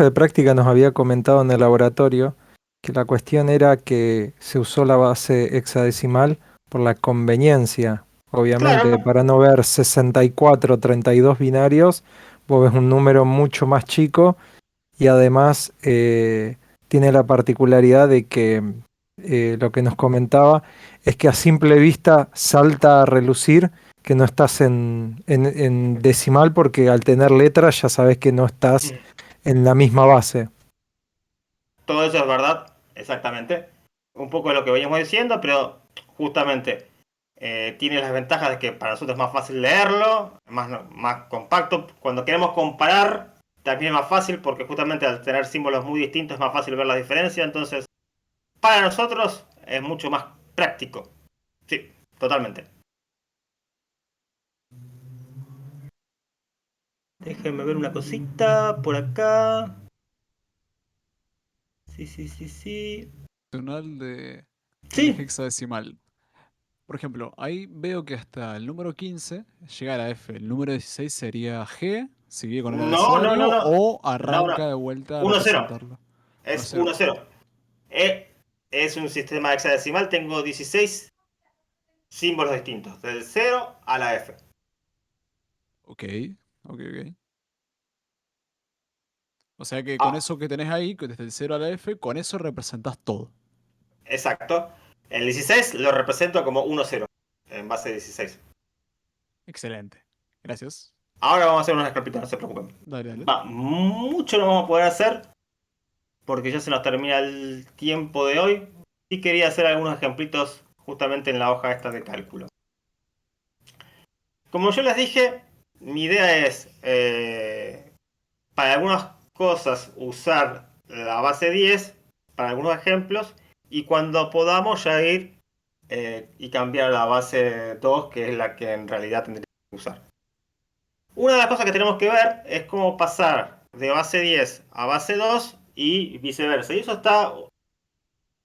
de práctica nos había comentado en el laboratorio que la cuestión era que se usó la base hexadecimal por la conveniencia, obviamente, Claro. para no ver 64, 32 binarios, vos ves un número mucho más chico y además tiene la particularidad de que lo que nos comentaba es que a simple vista salta a relucir que no estás en decimal porque al tener letras ya sabes que no estás en la misma base. Todo eso es verdad, exactamente. Un poco de lo que veníamos diciendo, pero justamente tiene las ventajas de que para nosotros es más fácil leerlo, más compacto. Cuando queremos comparar, también es más fácil porque justamente al tener símbolos muy distintos es más fácil ver la diferencia. Entonces, para nosotros es mucho más práctico. Sí, totalmente. Déjenme ver una cosita por acá. Sí. De Sí. hexadecimal. Por ejemplo, ahí veo que hasta el número 15 llega a la F. El número 16 sería G, sigue con el No. abecedario o No. arranca de vuelta a 1-0. representarlo. Es 1-0. 1-0. Es un sistema hexadecimal. Tengo 16 símbolos distintos, del 0 a la F. Ok. O sea que con eso que tenés ahí, que desde el 0 a la F, con eso representás todo. Exacto. El 16 lo represento como 1-0, en base de 16. Excelente. Gracias. Ahora vamos a hacer unos ejemplitos, no se preocupen. Dale. Mucho no vamos a poder hacer, porque ya se nos termina el tiempo de hoy. Sí quería hacer algunos ejemplitos justamente en la hoja esta de cálculo. Como yo les dije, mi idea es, para algunas cosas, usar la base 10, para algunos ejemplos, y cuando podamos ya ir y cambiar la base 2, que es la que en realidad tendríamos que usar. Una de las cosas que tenemos que ver es cómo pasar de base 10 a base 2 y viceversa. Y eso está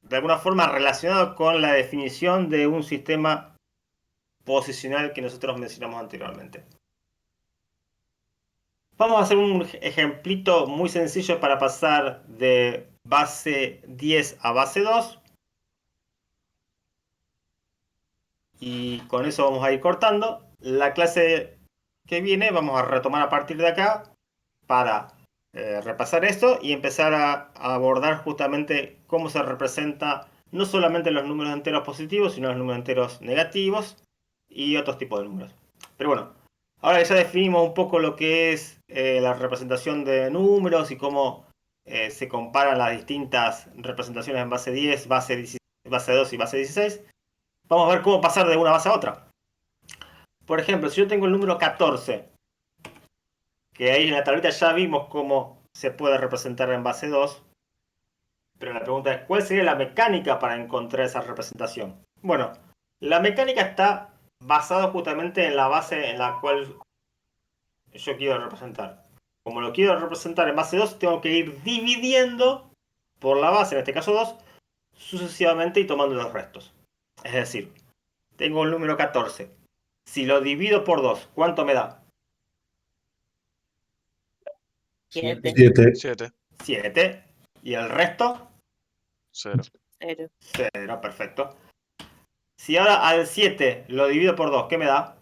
de alguna forma relacionado con la definición de un sistema posicional que nosotros mencionamos anteriormente. Vamos a hacer un ejemplito muy sencillo para pasar de base 10 a base 2. Y con eso vamos a ir cortando. La clase que viene vamos a retomar a partir de acá para repasar esto y empezar a abordar justamente cómo se representa no solamente los números enteros positivos, sino los números enteros negativos y otros tipos de números. Pero bueno, ahora que ya definimos un poco lo que es la representación de números y cómo se comparan las distintas representaciones en base 10, base 2 y base 16, vamos a ver cómo pasar de una base a otra. Por ejemplo, si yo tengo el número 14, que ahí en la tablita ya vimos cómo se puede representar en base 2, pero la pregunta es, ¿cuál sería la mecánica para encontrar esa representación? Bueno, la mecánica está basada justamente en la base en la cual yo quiero representar. Como lo quiero representar en base 2, tengo que ir dividiendo por la base, en este caso 2, sucesivamente y tomando los restos. Es decir, tengo un número 14. Si lo divido por 2, ¿cuánto me da? 7. 7. 7. ¿Y el resto? 0. 0. 0, perfecto. Si ahora al 7 lo divido por 2, ¿qué me da?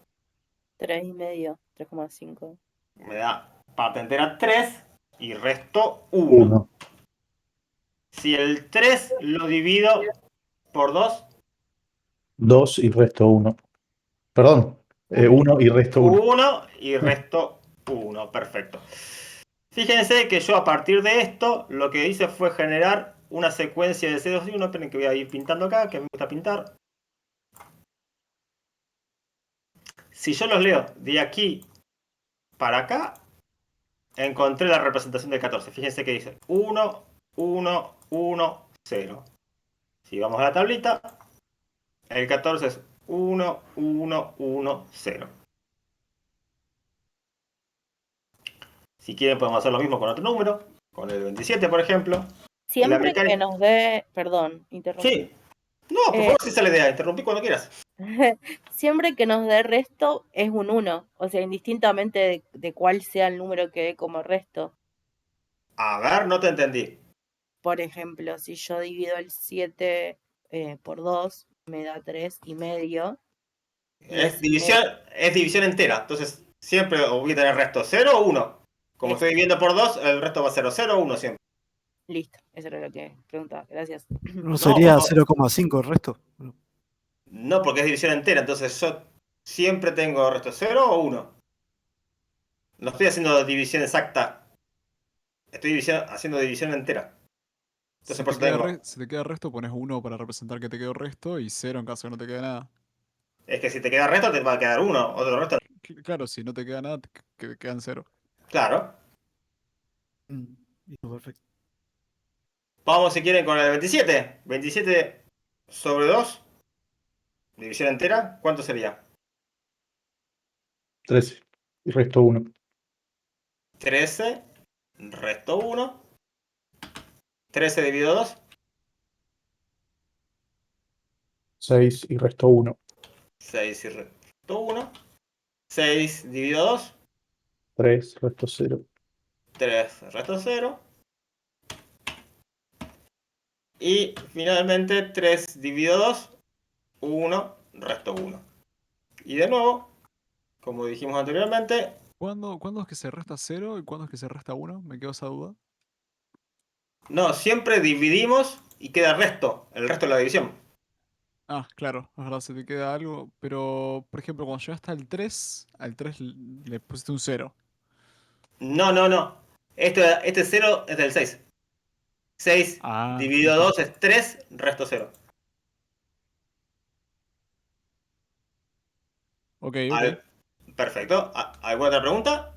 3,5. 3,5. Me da parte entera 3 y resto 1. 1. Si el 3 lo divido por 2, 2 y resto 1. Perdón. 1 y resto 1. 1 y resto 1, perfecto. Fíjense que yo a partir de esto lo que hice fue generar una secuencia de ceros y 1. Esperen que voy a ir pintando acá, que me gusta pintar. Si yo los leo de aquí para acá, encontré la representación del 14. Fíjense que dice 1, 1, 1, 0. Si vamos a la tablita, el 14 es 1, 1, 1, 0. Si quieren podemos hacer lo mismo con otro número, con el 27 por ejemplo. Siempre que nos dé, perdón, interrumpí. Sí. No, por favor, si esa es la idea, interrumpí cuando quieras. Siempre que nos dé resto es un 1, o sea, indistintamente de cuál sea el número que dé como resto. A ver, no te entendí. Por ejemplo, si yo divido el 7 por 2, me da 3,5. Es división entera, entonces siempre voy a tener resto 0 o 1. Como estoy dividiendo por 2, el resto va a ser 0 o 1 siempre. Listo, eso era lo que preguntaba, gracias. ¿No sería 0,5 el resto? No, porque es división entera, entonces yo siempre tengo resto 0 o 1. No estoy haciendo división exacta. Estoy haciendo división entera. Entonces por eso tengo. Si te queda resto, pones 1 para representar que te quedó resto y 0 en caso de que no te quede nada. Es que si te queda resto, te va a quedar 1. Otro resto. Claro, si no te queda nada, te quedan 0. Claro. Perfecto. Vamos si quieren con el 27. 27 sobre 2. División entera. ¿Cuánto sería? 13 y resto 1. 13. Resto 1. 13 dividido 2. 6 y resto 1. 6 y resto 1. 6 dividido 2. 3, resto 0. 3 resto 0. Y finalmente 3 dividido 2. 1 resto 1. Y de nuevo, como dijimos anteriormente. ¿Cuándo es que se resta 0 y cuándo es que se resta 1? Me quedó esa duda. No, siempre dividimos y queda resto. El resto de la división. Ah, claro, es verdad, se te queda algo. Pero, por ejemplo, cuando llegaste al 3 le pusiste un 0. No, no, no. Este 0 es del 6. 6 dividido 2 es 3, resto 0. Ok. Perfecto. ¿Alguna otra pregunta?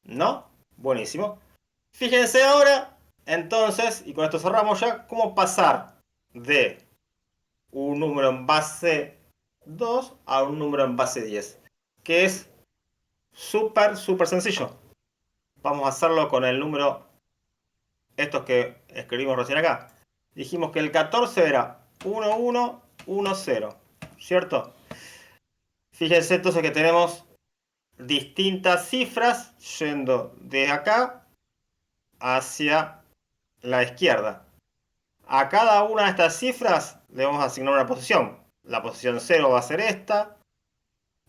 ¿No? Buenísimo. Fíjense ahora, entonces, y con esto cerramos ya, cómo pasar de un número en base 2 a un número en base 10. Que es súper sencillo. Vamos a hacerlo con el número, estos que escribimos recién acá. Dijimos que el 14 era 1, 1, 1, 0. ¿Cierto? Fíjense entonces que tenemos distintas cifras yendo de acá hacia la izquierda. A cada una de estas cifras le vamos a asignar una posición. La posición 0 va a ser esta.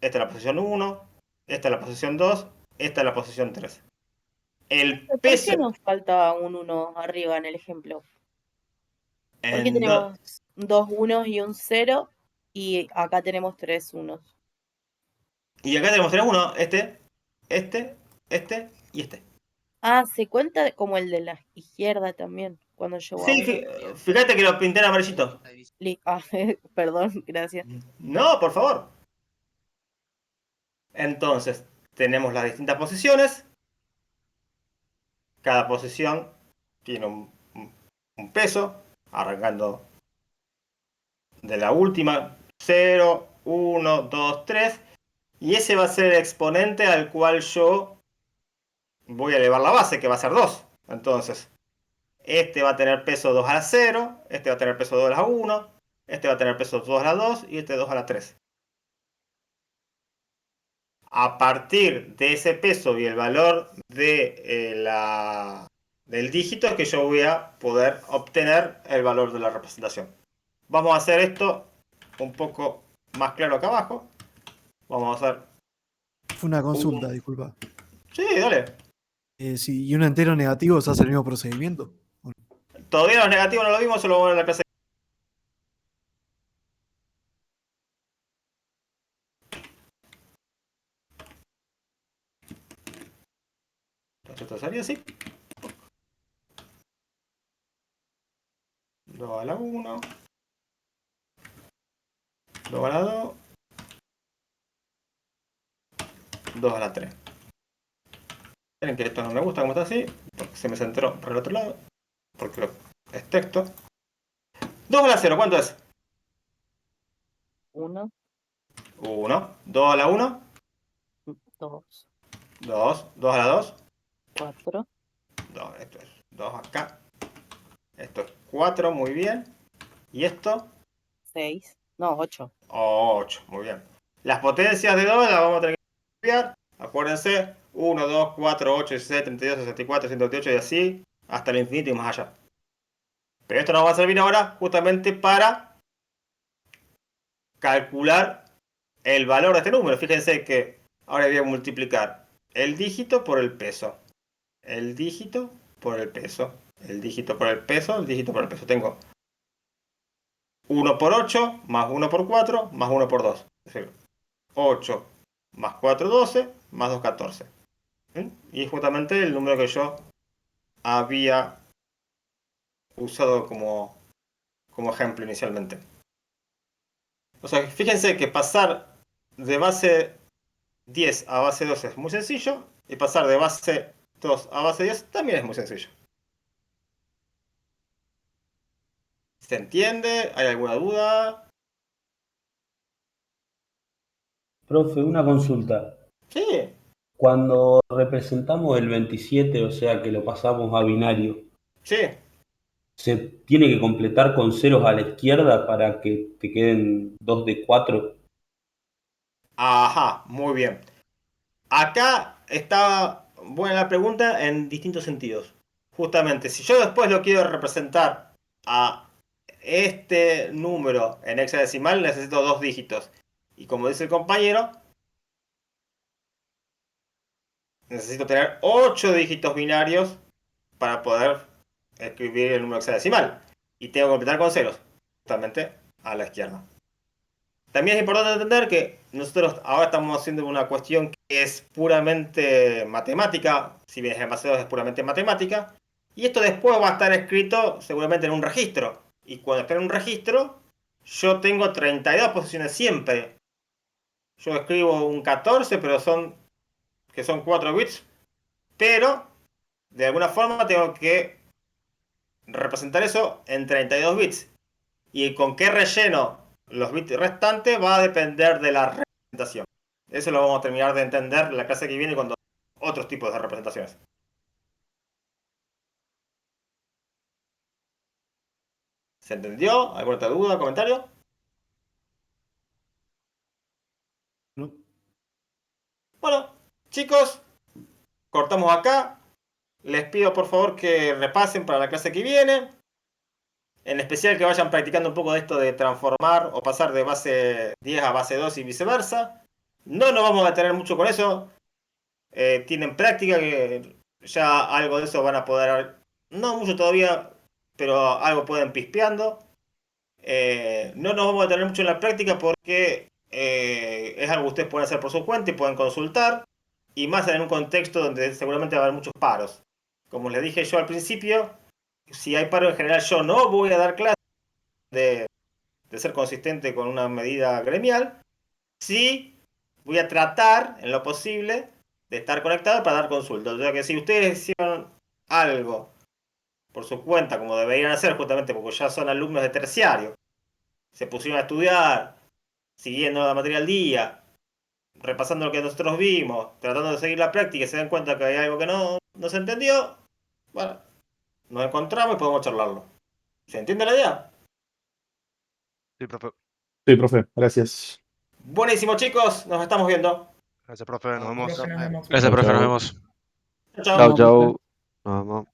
Esta es la posición 1. Esta es la posición 2. Esta es la posición 3. El ¿Por peso. qué nos falta un 1 arriba en el ejemplo? ¿Por qué tenemos 2 unos y un 0 y acá tenemos 3 unos? Y acá tenemos 3 1. Este y este. Ah, se cuenta como el de la izquierda también, cuando yo hago. Sí, fíjate que lo pinté en amarillito. Perdón, gracias. No, por favor. Entonces, tenemos las distintas posiciones. Cada posición tiene un peso, arrancando de la última, 0, 1, 2, 3. Y ese va a ser el exponente al cual yo voy a elevar la base, que va a ser 2. Entonces, Este va a tener peso 2 a la 0, este va a tener peso 2 a la 1, este va a tener peso 2 a la 2 y este 2 a la 3. A partir de ese peso y el valor del dígito es que yo voy a poder obtener el valor de la representación. Vamos a hacer esto un poco más claro acá abajo. Vamos a hacer... Fue una consulta, disculpa. Sí, dale. Y un entero negativo se hace el mismo procedimiento. Todavía los negativos no lo vimos, solo vamos a ver en la clase. Esto sería así. 2 a la 1. 2 a la 2. 2 a la 3. Miren que esto no me gusta como está así, porque se me centró por el otro lado, porque es texto. 2 a la 0, ¿cuánto es? 1, 1. 2 a la 1. 2, 2. 2 a la 2. 4, 2. Esto es 2 acá. Esto es 4, muy bien. ¿Y esto? 6, no, 8. 8, muy bien. Las potencias de 2 las vamos a tener que cambiar. Acuérdense, 1, 2, 4, 8, 16, 32, 64, 128 y así, hasta el infinito y más allá. Pero esto nos va a servir ahora justamente para calcular el valor de este número. Fíjense que ahora voy a multiplicar el dígito por el peso. El dígito por el peso. El dígito por el peso. El dígito por el peso. Tengo 1 por 8 más 1 por 4 más 1 por 2. Es decir, 8 más 4, 12 más 2, 14. Y es justamente el número que yo había usado como ejemplo inicialmente. O sea, fíjense que pasar de base 10 a base 2 es muy sencillo, y pasar de base 2 a base 10 también es muy sencillo. ¿Se entiende? ¿Hay alguna duda? Profe, una consulta. Sí. Cuando representamos el 27, o sea que lo pasamos a binario, Sí. ¿se tiene que completar con ceros a la izquierda para que te queden 2 de 4? Ajá, muy bien. Acá está buena la pregunta en distintos sentidos. Justamente, si yo después lo quiero representar a este número en hexadecimal, necesito 2 dígitos. Y como dice el compañero, necesito tener 8 dígitos binarios para poder escribir el número hexadecimal. Y tengo que completar con ceros, justamente a la izquierda. También es importante entender que nosotros ahora estamos haciendo una cuestión que es puramente matemática, si bien es base 2 es puramente matemática, y esto después va a estar escrito seguramente en un registro. Y cuando esté en un registro, yo tengo 32 posiciones siempre. Yo escribo un 14, pero son 4 bits, pero de alguna forma tengo que representar eso en 32 bits. Y con qué relleno los bits restantes va a depender de la representación. Eso lo vamos a terminar de entender en la clase que viene con otros tipos de representaciones. ¿Se entendió? ¿Alguna otra duda, comentario? No. Bueno, chicos, cortamos acá. Les pido por favor que repasen para la clase que viene. En especial que vayan practicando un poco de esto de transformar o pasar de base 10 a base 2 y viceversa. No nos vamos a detener mucho con eso. Tienen práctica, que ya algo de eso van a poder, no mucho todavía, pero algo pueden pispeando. No nos vamos a detener mucho en la práctica porque es algo que ustedes pueden hacer por su cuenta y pueden consultar. Y más en un contexto donde seguramente va a haber muchos paros. Como les dije yo al principio, si hay paro en general yo no voy a dar clases de ser consistente con una medida gremial. Sí, voy a tratar, en lo posible, de estar conectado para dar consultas. O sea que si ustedes hicieron algo por su cuenta, como deberían hacer, justamente porque ya son alumnos de terciario, se pusieron a estudiar, siguiendo la materia al día, repasando lo que nosotros vimos, tratando de seguir la práctica y se dan cuenta que hay algo que no se entendió, bueno, nos encontramos y podemos charlarlo. ¿Se entiende la idea? Sí, profe. Sí, profe, gracias. Buenísimo, chicos. Nos estamos viendo. Gracias, profe. Nos vemos. Profe, nos vemos. Gracias, profe, nos chau. vemos. Chao, Chau, chao. chau. Nos vemos.